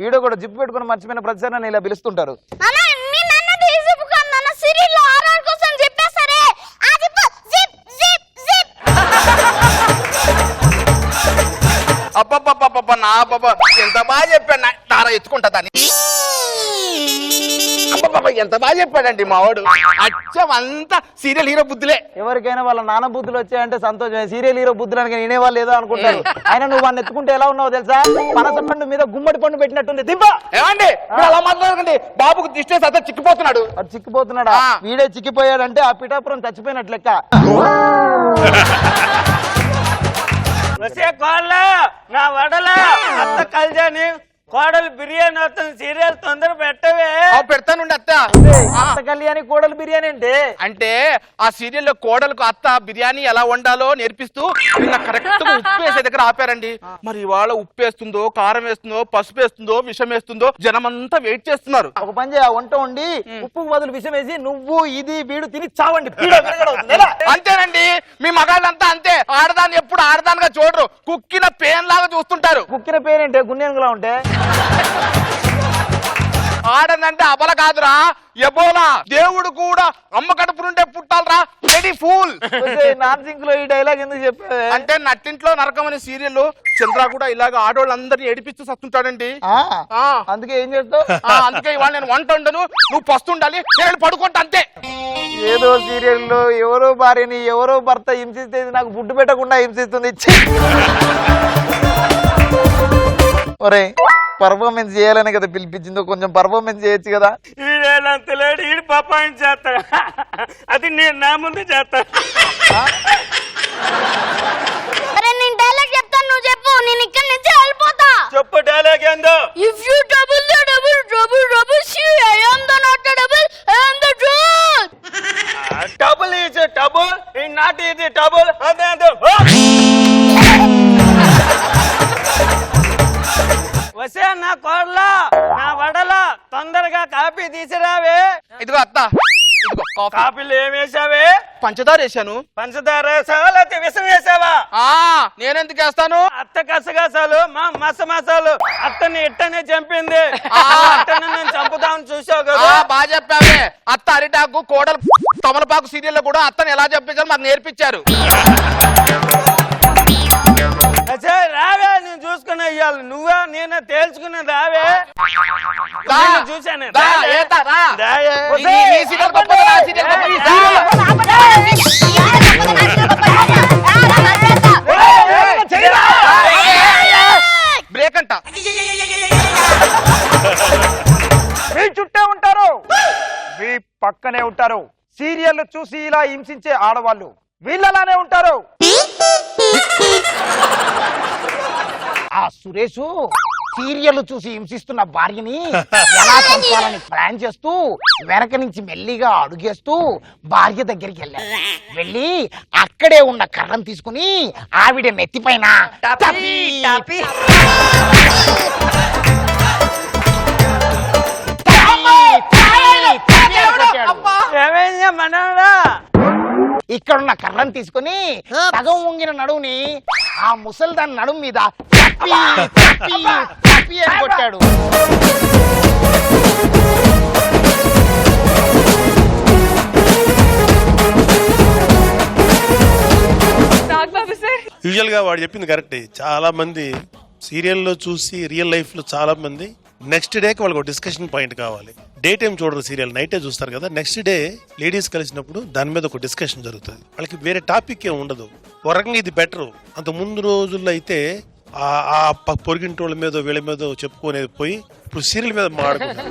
వీడు కూడా జిప్ పెట్టుకుని మర్చిపోయిన ప్రతిసారి నన్ను ఇలా పిలుస్తుంటారు. అబ్బబ్బబ్బబ్బ నా బాబా ఎంత బాగా చెప్పాడు. తారా ఎత్తుకుంటా దాన్ని. ఎంత బాగా చెప్పాడండి మావాడు. అచ్చం అంతా సీరియల్ హీరో బుద్ధులే. ఎవరికైనా వాళ్ళ నాన్న బుద్ధులు వచ్చాయంటే సంతోషమే. సీరియల్ హీరో బుద్ధులు అని వినేవాళ్ళు ఏదో అనుకుంటారు. ఆయన నువ్వు వాడిని ఎత్తుకుంటే ఎలా ఉన్నావు తెలుసా? పనస పండు మీద గుమ్మడి పండు పెట్టినట్టుంది. దిబ్బ ఏమండి అలా మాట్లాడకండి. బాబుకు దిష్టి సత్తా చిక్కిపోతున్నాడు. అది చిక్కిపోతున్నాడా? వీడే చిక్కిపోయాడంటే ఆ పిఠాపురం చచ్చిపోయినట్లు లెక్క. నా వడల అత్త కళ్యాణి కోడలు బిర్యానీ వస్తుంది, సీరియల్ తొందర పెట్టవే. పెడతానుండి అత్త. అత్త కళ్యాణి కోడలు బిర్యానీ అంటే ఆ సీరియల్లో కోడలకు అత్త బిర్యానీ ఎలా వండాలో నేర్పిస్తూ నిన్న కరెక్ట్ గా ఉప్పు వేసే దగ్గర ఆపారండి. మరి ఇవాళ ఉప్పు వేస్తుందో, కారం వేస్తుందో, పసుపు వేస్తుందో, విషం వేస్తుందో జనమంతా వెయిట్ చేస్తున్నారు. ఒక పని చేయ, వంట వండి ఉప్పు బదులు విషం వేసి నువ్వు ఇది వీడు తిని చావండి. అంతేనండి, మీ మగాళ్ళంతా అంతే. ఆడదాన్ని ఎప్పుడు ఆడదానిగా చూడరు, కుక్కిన పేన్ లాగా చూస్తుంటారు. కుక్కిన పేన్ అంటే గున్నేనుగులా ఉంటే ఆడదంటే అబల కాదురా, ఎబోలా. దేవుడు కూడా అమ్మ కడుపు నుండే పుట్టాలరా. Ready pool. నార్సింగ్ లో ఈ డైలాగ్ ఎందుకు చెప్పావే? అంటే నట్టింట్లో నరకం అనే సీరియల్ చంద్ర కూడా ఇలాగ ఆడవాళ్ళందరినీ ఏడిపిస్తూ సస్తుంటాడండి. అందుకే ఏం చేస్తావు? అందుకే ఇవాళ నేను వంట ఉండను, నువ్వు పస్తుండాలి, నేను పడుకుంటా అంతే. ఏదో సీరియల్లో ఎవరో భార్యని ఎవరో భర్త హింసిస్తే నాకు ఫుడ్ పెట్టకుండా హింసిస్తుంది. ఒరే పర్ఫార్మెన్స్ చేయాలని కదా పిలిపించిందో, కొంచెం పర్ఫార్మెన్స్ చేయొచ్చు కదా. ఈడేలంతలేడు, ఈడు పర్ఫార్మెన్స్ చేస్తా. అది నేను నా ముందు చేస్తా. నేను డైలాగ్ చెప్తాను, నువ్వు చెప్పు. నేను ఇక్కడి నుంచి వెళ్ళిపోతా. చెప్పు డైలాగ్ ఏందో. If you double the double double double see, I am the not the double, I am the truth. Double is a double, in not is a double. అదే వసే నా కోడల, నా వడల, తొందరగా కాఫీ తీసిరావే. ఇదిగో అత్త, ఇదిగో కాఫీలు ఏం వేసావే? పంచదార వేసాను. పంచదార వేసావా లేకపోతే విషం వేసావా? నేనెందుకు వేస్తాను? అత్త కసగసాలు, మా మసాలు అత్తని ఇట్టనే చంపింది. అత్తని నేను చంపుతామని చూసావు కదా. బాగా చెప్పావే. అత్త అరిటాకు, కోడలు తమలపాకు సీరియల్ లో కూడా అత్తని ఎలా చంపించాలో మాకు నేర్పించారు. రావే, నేను చూసుకుని అయ్యాలి. నువ్వా నేనే తేల్చుకునే రావే. చూసాను. బ్రేక్ అంట. మీ చుట్టే ఉంటారు, మీ పక్కనే ఉంటారు. సీరియల్ చూసి ఇలా హింసించే ఆడవాళ్ళు వీళ్ళలానే ఉంటారు. ఆ సురేష్ సీరియల్ చూసి హింసిస్తున్న భార్యని ఎలా చంపాలని ప్లాన్ చేస్తూ వెనక నుంచి మెల్లిగా అడుగేస్తూ భార్య దగ్గరికి వెళ్ళాడు. వెళ్ళి అక్కడే ఉన్న కర్రను తీసుకుని ఆవిడ నెత్తిపైన ఇక్కడున్న కర్రను తీసుకుని సగం వంగిన నడువుని ఆ ముసల్దాన్ నడుము మీద అని కొట్టాడు. యూజువల్ గా వాడు చెప్పింది కరెక్ట్. చాలా మంది సీరియల్లో చూసి రియల్ లైఫ్ లో చాలా మంది నెక్స్ట్ డేకి వాళ్ళకి ఒక డిస్కషన్ పాయింట్ కావాలి. డే టైం చూడరు సీరియల్, నైటే చూస్తారు కదా. నెక్స్ట్ డే లేడీస్ కలిసినప్పుడు దాని మీద ఒక డిస్కషన్ జరుగుతుంది. వాళ్ళకి వేరే టాపిక్ ఏం ఉండదు. ఒక రకంగా ఇది బెటర్. అంత ముందు రోజుల్లో అయితే ఆ పొరిగింటి వాళ్ళ మీద వీళ్ళ మీద చెప్పుకునేది పోయి ఇప్పుడు సీరియల్ మీద మాట్లాడుకుంటారు.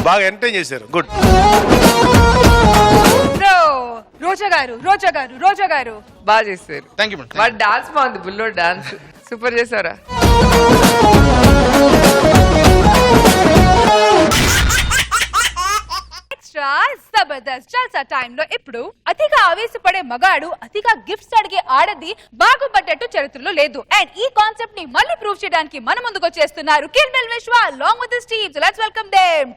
బాగా ఎంటర్టైన్ చేశారు. గుడ్. రోజా గారు బాగా చేశారు. Thank you madam. వాడు డాన్స్ బాగుంది, బుల్లో డాన్స్ సూపర్ చేశారా. జబర్దస్త్ జల్సా టైంలో ఇప్పుడు అతిగా ఆవేశపడే మగాడు అతిగా గిఫ్ట్స్ అడిగే ఆడది బాగుపడ్డట్టు చరిత్రలో లేదు. అండ్ ఈ కాన్సెప్ట్ ని మళ్ళీ ప్రూవ్ చేయడానికి మన ముందుకు వచ్చేస్తున్నారు కిల్బిల్ విశ్వ along with his team. So let's welcome them.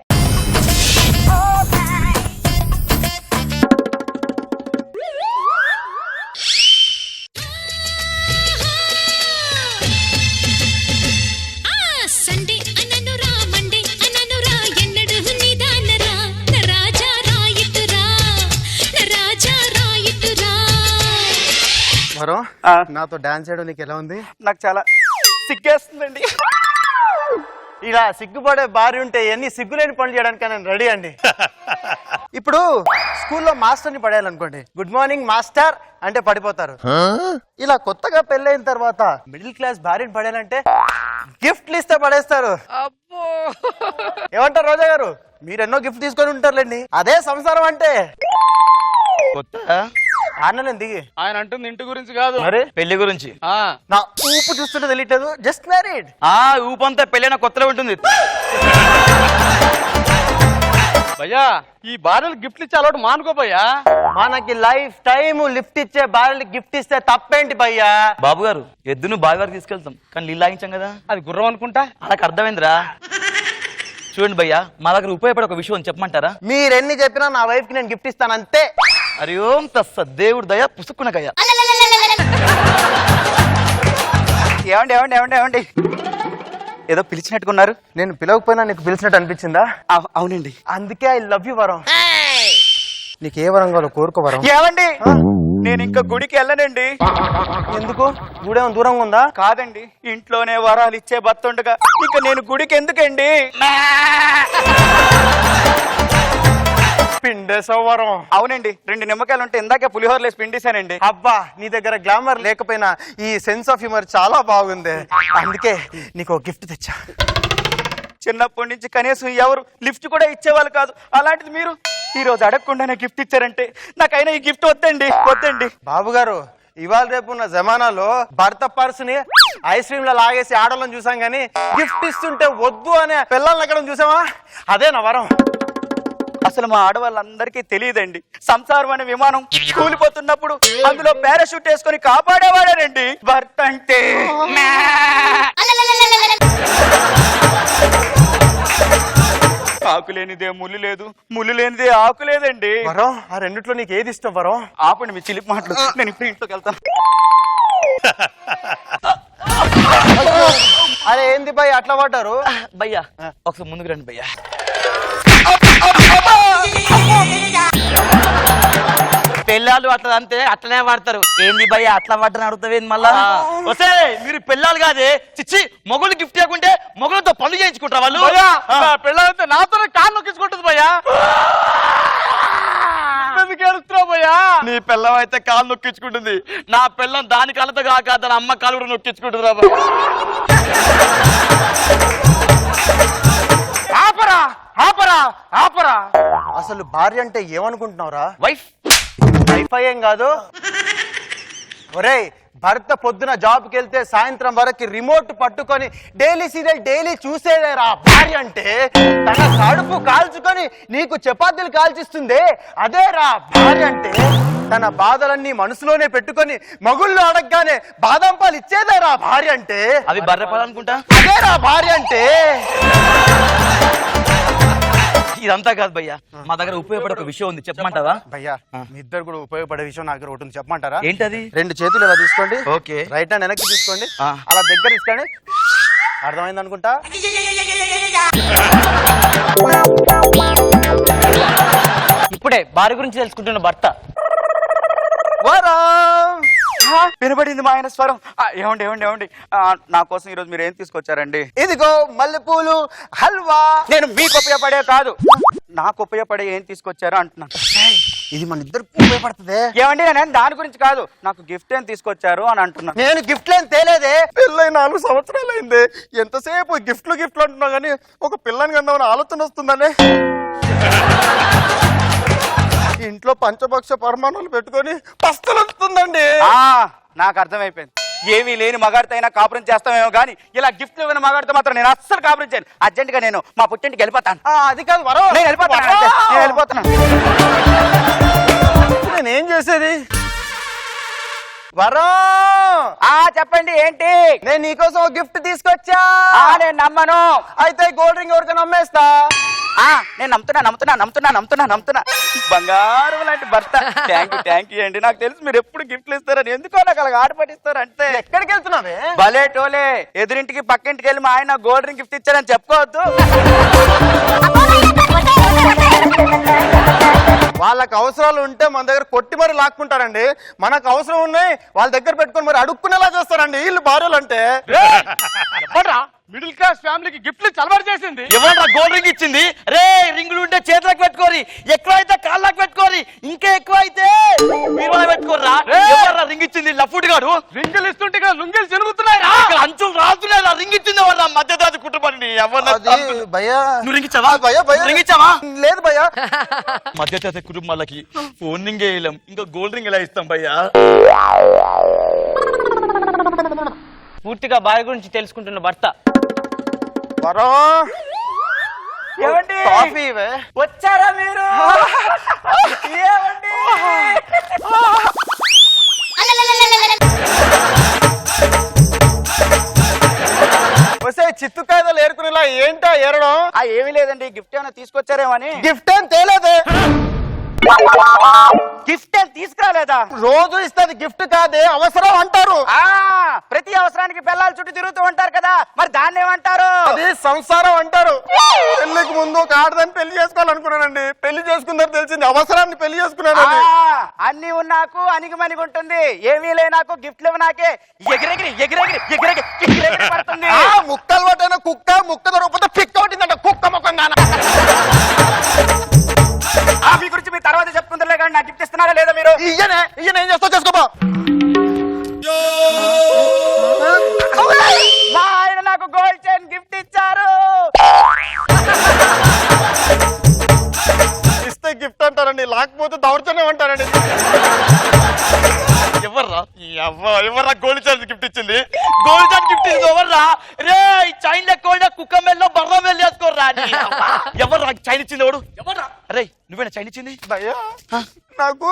వరం, నాతో డాన్స్ చేయడం నీకు ఎలా ఉంది? నాకు చాలా సిగ్గేస్తుందండి. ఇలా సిగ్గుపడే భార్య ఉంటే ఎన్ని సిగ్గులేని పనులు చేయడానికి నేను రెడీ అండి. ఇప్పుడు స్కూల్లో మాస్టర్ని పడేయాలనుకోండి, గుడ్ మార్నింగ్ మాస్టర్ అంటే పడిపోతారు. ఇలా కొత్తగా పెళ్ళైన తర్వాత మిడిల్ క్లాస్ భార్యని పడేయాలంటే గిఫ్ట్లు ఇస్తే పడేస్తారు. ఏమంటారు రోజా గారు? మీరు ఎన్నో గిఫ్ట్ తీసుకొని ఉంటారులేండి. అదే సంసారం అంటే. కొత్త దిగి ఆయన అంటుంది ఇంటి గురించి కాదు, మరి పెళ్లి గురించి. నా ఊపు చూస్తుంటే తెలియట్లేదు. Just married. ఊపు అంతా పెళ్ళైన కొత్తలో ఉంటుంది. భయ్యా, ఈ భార్యలు గిఫ్ట్లు ఇచ్చే అలవాటు మానుకోపోయా. మనకి లైఫ్ టైం లిఫ్ట్ ఇచ్చే భార్యలకి గిఫ్ట్ ఇస్తే తప్పేంటి భయ్యా? బాబు గారు, ఎద్దును బాగా తీసుకెళ్తాం కానీ నీళ్ళు లాగించాం కదా, అది గుర్రం అనుకుంటా. అలాగ అర్థమైందిరా. చూడండి భయ్యా, మా దగ్గర ఉపయోగపడే ఒక విషయం చెప్పమంటారా? మీరెన్ని చెప్పినా నా వైఫ్ కి నేను గిఫ్ట్ ఇస్తాను అంతే. అరే ఓం తస్స, దేవుడు దయ పుసుక్కునకయ్యా. ఏమండి ఏమండి ఏమండి ఏమండి ఏదో పిలిచినట్టుకున్నారు. నేను పిలవకపోయినా నీకు పిలిచినట్టు అనిపించిందా? అవునండి. అందుకే ఐ లవ్ యు వరం. నీకు ఏ వరం కావాలో కోరుకో వరం. ఏమండి, నేను ఇంకా గుడికి వెళ్ళనండి. ఎందుకు? గుడి ఏమో దూరంగా ఉందా? కాదండి, ఇంట్లోనే వరాలు ఇచ్చే భర్తుండగా ఇక నేను గుడికి ఎందుకండి? పిండేసావు వరం. అవునండి, 2 నిమ్మకాయలు ఉంటే ఇందాకే పులిహోరలేసి పిండేశానండి. అబ్బా, నీ దగ్గర గ్లామర్ లేకపోయినా ఈ సెన్స్ ఆఫ్ హ్యూమర్ చాలా బాగుంది. అందుకే నీకు గిఫ్ట్ తెచ్చా. చిన్నప్పటి నుంచి కనీసం ఎవరు లిఫ్ట్ కూడా ఇచ్చేవాళ్ళు కాదు, అలాంటిది మీరు ఈ రోజు అడగకుండానే గిఫ్ట్ ఇచ్చారంటే నాకైనా ఈ గిఫ్ట్ వద్దండి. వద్దండి బాబు గారు. ఇవాళ రేపు ఉన్న జమానాలో భర్త పర్సుని ఐస్ క్రీమ్ లో లాగేసి ఆడవాళ్ళని చూసాం గానీ గిఫ్ట్ ఇస్తుంటే వద్దు అనే పిల్లల్ని ఎక్కడ చూసామా? అదేనా వరం? అసలు మా ఆడవాళ్ళందరికీ తెలియదండి, సంసారం అనే విమానం కూలిపోతున్నప్పుడు అందులో పారాషూట్ వేసుకొని కాపాడేవాడారండి భర్త అంటే. ఆకు లేనిదే ముళ్ళు లేదు, ముళ్ళు లేనిదే ఆకు లేదండి. వరం, ఆ రెండిట్లో నీకు ఏది ఇష్టం వరం? ఆపండి మీ చిలిపి మాటలు, నేను ఇప్పుడు ఇంట్లోకి వెళ్తాను. అరే ఏంది భయ్య అట్లా పడ్డారు? భయ్యా ఒకసారి ముందుకు రండి భయ్యా. పెళ్ళాలు అట్లా అంతే అట్లనే వాడతారు. ఏంది భయ్య అట్లా పడ్డని అడుగుతావేంది మళ్ళా? వస్తే మీరు పెళ్ళాలు కాదే, చిచ్చి మొగులు గిఫ్ట్ ఇవ్వకుంటే మొగులతో పనులు చేయించుకుంటారు వాళ్ళు. పెళ్ళంతా నాతోనే కాళ్ళు నొక్కించుకుంటుంది భయ్యా. భయ్యా, నీ పిల్లం అయితే కాళ్ళు నొక్కించుకుంటుంది, నా పిల్లం దాని కాళ్ళతో కాక దాని అమ్మ కాళ్ళు కూడా నొక్కించుకుంటుంది. ఆపరా ఆపరా ఆపరా. అసలు భార్య అంటే ఏమనుకుంటున్నావురా? వైఫ్. వైఫై ఏం కాదు. ఒరేయ్, భర్త పొద్దున జాబ్కి వెళ్తే సాయంత్రం వరకు రిమోట్ పట్టుకొని డైలీ సీరియల్ డైలీ చూసేదేరా భార్య అంటే. తన కడుపు కాల్చుకొని నీకు చపాతీలు కాల్చిస్తుంది, అదేరా భార్య అంటే. తన బాధలన్నీ మనసులోనే పెట్టుకొని మగుళ్ళు అడగగానే బాదం పాలు ఇచ్చేదేరా భార్య అంటే. అది బర్రె పాలు అనుకుంటా, అదేరా భార్య అంటే. ఇదంతా కాదు భయ్యా, మా దగ్గర ఉపయోగపడే ఒక విషయం ఉంది, చెప్పమంటారా? భయ్యా, మీ ఇద్దరు కూడా ఉపయోగపడే విషయం నా దగ్గర ఒకటి ఉంది, చెప్పమంటారా? ఏంటది? 2 చేతులు ఇలా తీసుకోండి. ఓకే. రైట్ హ్యాండ్ వెనక్కి తీసుకోండి, అలా దగ్గర తీసుకోండి. అర్థమైంది అనుకుంటా. ఇప్పుడే భార్య గురించి తెలుసుకుంటున్న భర్త. వరం వినబడింది మా ఆయన స్వరం. ఏమండి ఏమండి ఏమండి నా కోసం ఈరోజు మీరు ఏం తీసుకొచ్చారండి? ఇదిగో మల్లెపూలు హల్వా. నేను మీకు ఉపయోగపడే కాదు, నాకు ఉపయోగపడే ఏం తీసుకొచ్చారో అంటున్నాను. ఇది మన ఇద్దరికి ఉపయోగపడుతుంది. ఏమండి నేను దాని గురించి కాదు, నాకు గిఫ్ట్ ఏం తీసుకొచ్చారు అని అంటున్నాను. నేను గిఫ్ట్ ఏం తేలేదే. పెళ్ళై 4 సంవత్సరాలు అయింది. ఎంతసేపు గిఫ్ట్లు అంటున్నా కానీ ఒక పిల్లని కన్నా ఆలోచన వస్తుందనే. ఇంట్లో పంచభక్ష పరిమాణాలు పెట్టుకొని పస్తులు వస్తుందండి. నాకు అర్థమైపోయింది. ఏమీ లేని మగాడితో అయినా కాపురం చేస్తామేమో కానీ ఇలా గిఫ్ట్లు ఇవ్వని మగాడితో మాత్రం నేను అస్సలు కాపురం చేయను. అర్జెంట్ గా నేను మా పుట్టింటికి వెళ్ళిపోతాను. అది కాదు వరం, నేను వెళ్ళిపోతాను. నేనేం చేసేది? వరం చెప్పండి ఏంటి? నేను నీకోసం ఒక గిఫ్ట్ తీసుకొచ్చా. నేను నమ్మను. అయితే గోల్డ్ రింగ్ ఎవరికైనా నమ్మేస్తా. నేను నమ్ముతున్నా. బంగారం లాంటి భర్త. థ్యాంక్ యూ అండి. నాకు తెలుసు మీరు ఎప్పుడు గిఫ్ట్లు ఇస్తారని. ఎందుకో నాకు అలా ఆట పట్టిస్తారు అంతే. ఎక్కడికి వెళ్తున్నావే? భలే టోలే. ఎదురింటికి పక్కింటికి వెళ్ళి మా ఆయన గోల్డ్ రింగ్ గిఫ్ట్ ఇచ్చారని చెప్పుకోవద్దు. వాళ్ళకి అవసరాలు ఉంటే మన దగ్గర కొట్టి మరి లాక్కుంటారండి. మనకు అవసరం ఉన్నాయి వాళ్ళ దగ్గర పెట్టుకొని మరి అడుక్కునేలా చేస్తారండి వీళ్ళు భార్యలు అంటే. మిడిల్ క్లాస్ ఫ్యామిలీకి గిఫ్ట్లు చలవారు చేసింది. ఎవరా గోల్డ్ రింగ్ ఇచ్చింది? రే రింగులు ఉంటే చేతులకు పెట్టుకోరి, ఎక్కువ అయితే కాళ్ళకు పెట్టుకోరి, ఇంకా ఎక్కువ అయితే మీరు పెట్టుకోర్రా. ఎవరా రింగ్ ఇచ్చింది? లఫ్ట్ గారు రింగులు ఇస్తుంటే లుంగిలు జరుగుతున్నాయి. అంచులు రాస్తున్నాయి. రింగ్ ఇచ్చింది ఎవరా? మధ్యదాది కుటుంబాన్ని. నువ్వు రింగ్ ఇచ్చావా? రింగ్ ఇచ్చావా? లేదు భయ్యా. మధ్యతరగతి కుటుంబాలకి ఫోన్ రింగ్ వేయలేం, ఇంకా గోల్డ్ రింగ్ ఎలా ఇస్తాం భయ్యా? పూర్తిగా భార్య గురించి తెలుసుకుంటున్న భర్త. ఏమండి వచ్చారా మీరు? ఏమండి వస్తే చిత్తుకాయలు ఏరుకునేలా ఏంటా ఏరడం? ఏమీ లేదండి. గిఫ్ట్ ఏమైనా తీసుకొచ్చారేమని. గిఫ్ట్ ఏం తేలేదే. గిఫ్ట్ ఏం తీసుకురాలేదా? రోజు ఇస్తుంది గిఫ్ట్ కాదే, అవసరం అంటారు. ప్రతి అవసరానికి పిల్లల చుట్టూ తిరుగుతూ ఉంటారు కదా, మరి దాన్ని ఏమంటారు? అది సంసారం అంటారు. పెళ్లికి ముందు ఒక ఆడదాన్ని పెళ్లి చేసుకోవాలనుకున్నానండి. పెళ్లి చేసుకున్నారు తెలిసింది అవసరాన్ని పెళ్లి చేసుకున్నాను. అన్ని ఉన్నాకు అనిగిమనిగి ఉంటుంది. ఏమీ లేనాకు గిఫ్ట్లు నాకే ఎగిరెగిరి పడుతుంది. ముక్కలు పట్టిన కుక్క ముక్క దొరకపోతే పిక్క పట్టిందంట కుక్క ముఖంగా. మీ గురించి మీ తర్వాత చెప్పుకుంటారులే కానీ నాకు గిఫ్ట్ ఇస్తున్నారా లేదా మీరు? ఈయన ఏం చేస్తావు చేసుకోపో. మా ఆయన నాకు గోల్డ్ చైన్ గిఫ్ట్ ఇచ్చారు. ఇస్తే గిఫ్ట్ అంటారండి, లేకపోతే దౌర్జన్యం అంటారండి. ఎవర్రా గోల్డ్ చైన్ గిఫ్ట్ ఇచ్చింది? గోల్డ్ చైన్ గిఫ్ట్ ఇచ్చింది ఎవర్రా? రే చైన్ లెక్క కుక్క మెల్లో బర్ర మెల్లి వేసుకోర్రా. ఎవర్రా చైన్ ఇచ్చింది? ఎవడు? ఎవర్రా? రే నువ్వేనా చైన్ ఇచ్చింది? భయ్యా నాకు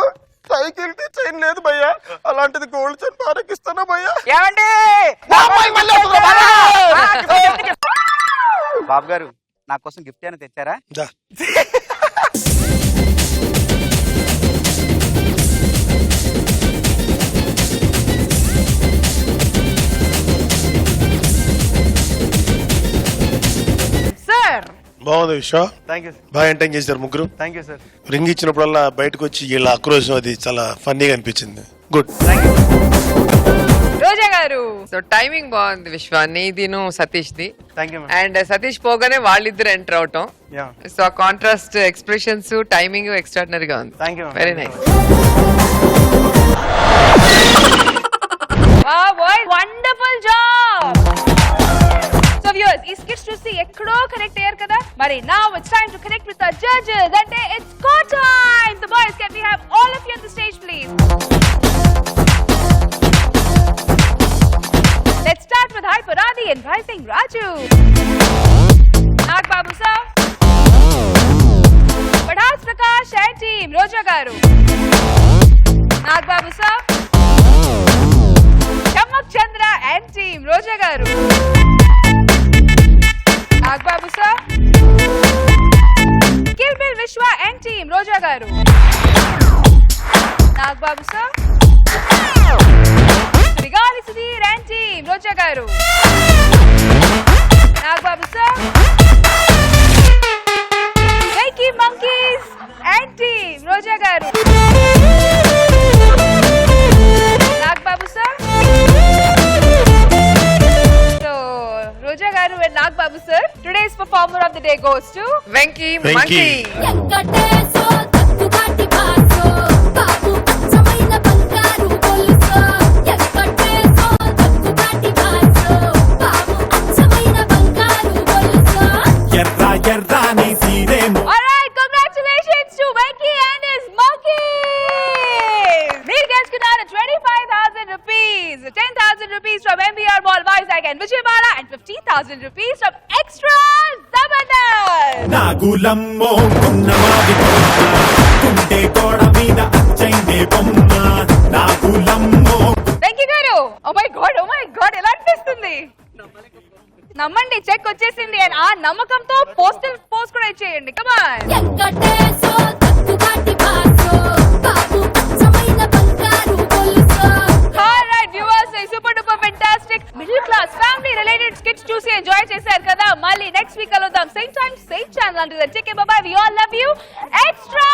సైకిల్ చైన్ లేదు భయ్యా, అలాంటిది గోల్డ్ చైన్ భార్యకి ఇస్తానా భయ్యా? ఏమండి బాబు గారు నా కోసం గిఫ్ట్ ఏమైనా తెచ్చారా? బాగుంది విశ్వ. బాగా ఎంటైన్ చేశారు ముగ్గురు. రింగ్ ఇచ్చినప్పుడల్లా బయటకు వచ్చి వీళ్ళ ఆక్రోశం అది చాలా ఫన్నీగా అనిపించింది. గుడ్. రోజా గారు సో టైమింగ్ బాగుంది విశ్వ, నీదిను సతీష్ ది. అండ్ సతీష్ పోగానే వాళ్ళిద్దరు ఎంటర్ అవటం. సో ఆ కాంట్రాస్ట్ ఎక్స్ప్రెషన్స్ టైమింగ్ ఎక్స్ట్రాడినరీగా ఉంది. Very nice. Wonderful job. So viewers, ఈ skits చూసి ఎక్కడో కనెక్ట్ అయ్యారు కదా. మరి now it's time to connect with our judges. అంటే it's score time. The boys, can we have all of you on the stage please? Let's start with Hi Paradi and Bhai Singh Raju. Nag Babu sir. Padhas Prakash and team Roja garu. Nag Babu sir. Chammak Chandra and team Roja garu. Nag Babu sir. Kilbil Vishwa and team Roja garu. Nag Babu sir. Rigali Sudhir and team Roja garu. Nag Babu sir. Wakey Monkeys and team Roja garu. Nag Babu today's performer of the day goes to Venky Venky. వెంకటేశో తక్కుగాటి బాసో బాబు అచ్చమైన బంగారు గొలుసో వెంకటేశో తక్కుగాటి బాసో బాబు అచ్చమైన బంగారు గొలుసో ఎర్ర ఎర్రాని సీరేమో. Alright, congratulations to Venki and his monkey! మీరు గెలుచుకున్నారు 25,000 rupees, 10,000 rupees from MBR Mall Vizag and Vijayawada and 15,000 rupees from Extra Zabardast! నాగులమ్మో ఉన్నమాది కుంటే కోడ మీద అచ్చైందే బొమ్మ. నాగులమ్మో. Venki గారు, oh my god, ఎలా అనిపిస్తుంది? నమ్మండి, చెక్ వచ్చేసింది. And ఆ నమ్మకంతో పోస్టల్ పోస్ట్ కూడా ఇచ్చేయండి. Come on! వెంకటేశో తక్కుగాటి బాసో బాబు అచ్చమైన బంగారు గొలుసో. Alright, viewers, super duper fantastic middle class family related skits చూసి ఎంజాయ్ చేశారు కదా. మళ్ళీ నెక్స్ట్ వీక్ కలుద్దాం. Same time, same channel. Until then, take care, bye bye. We all love you. Extra!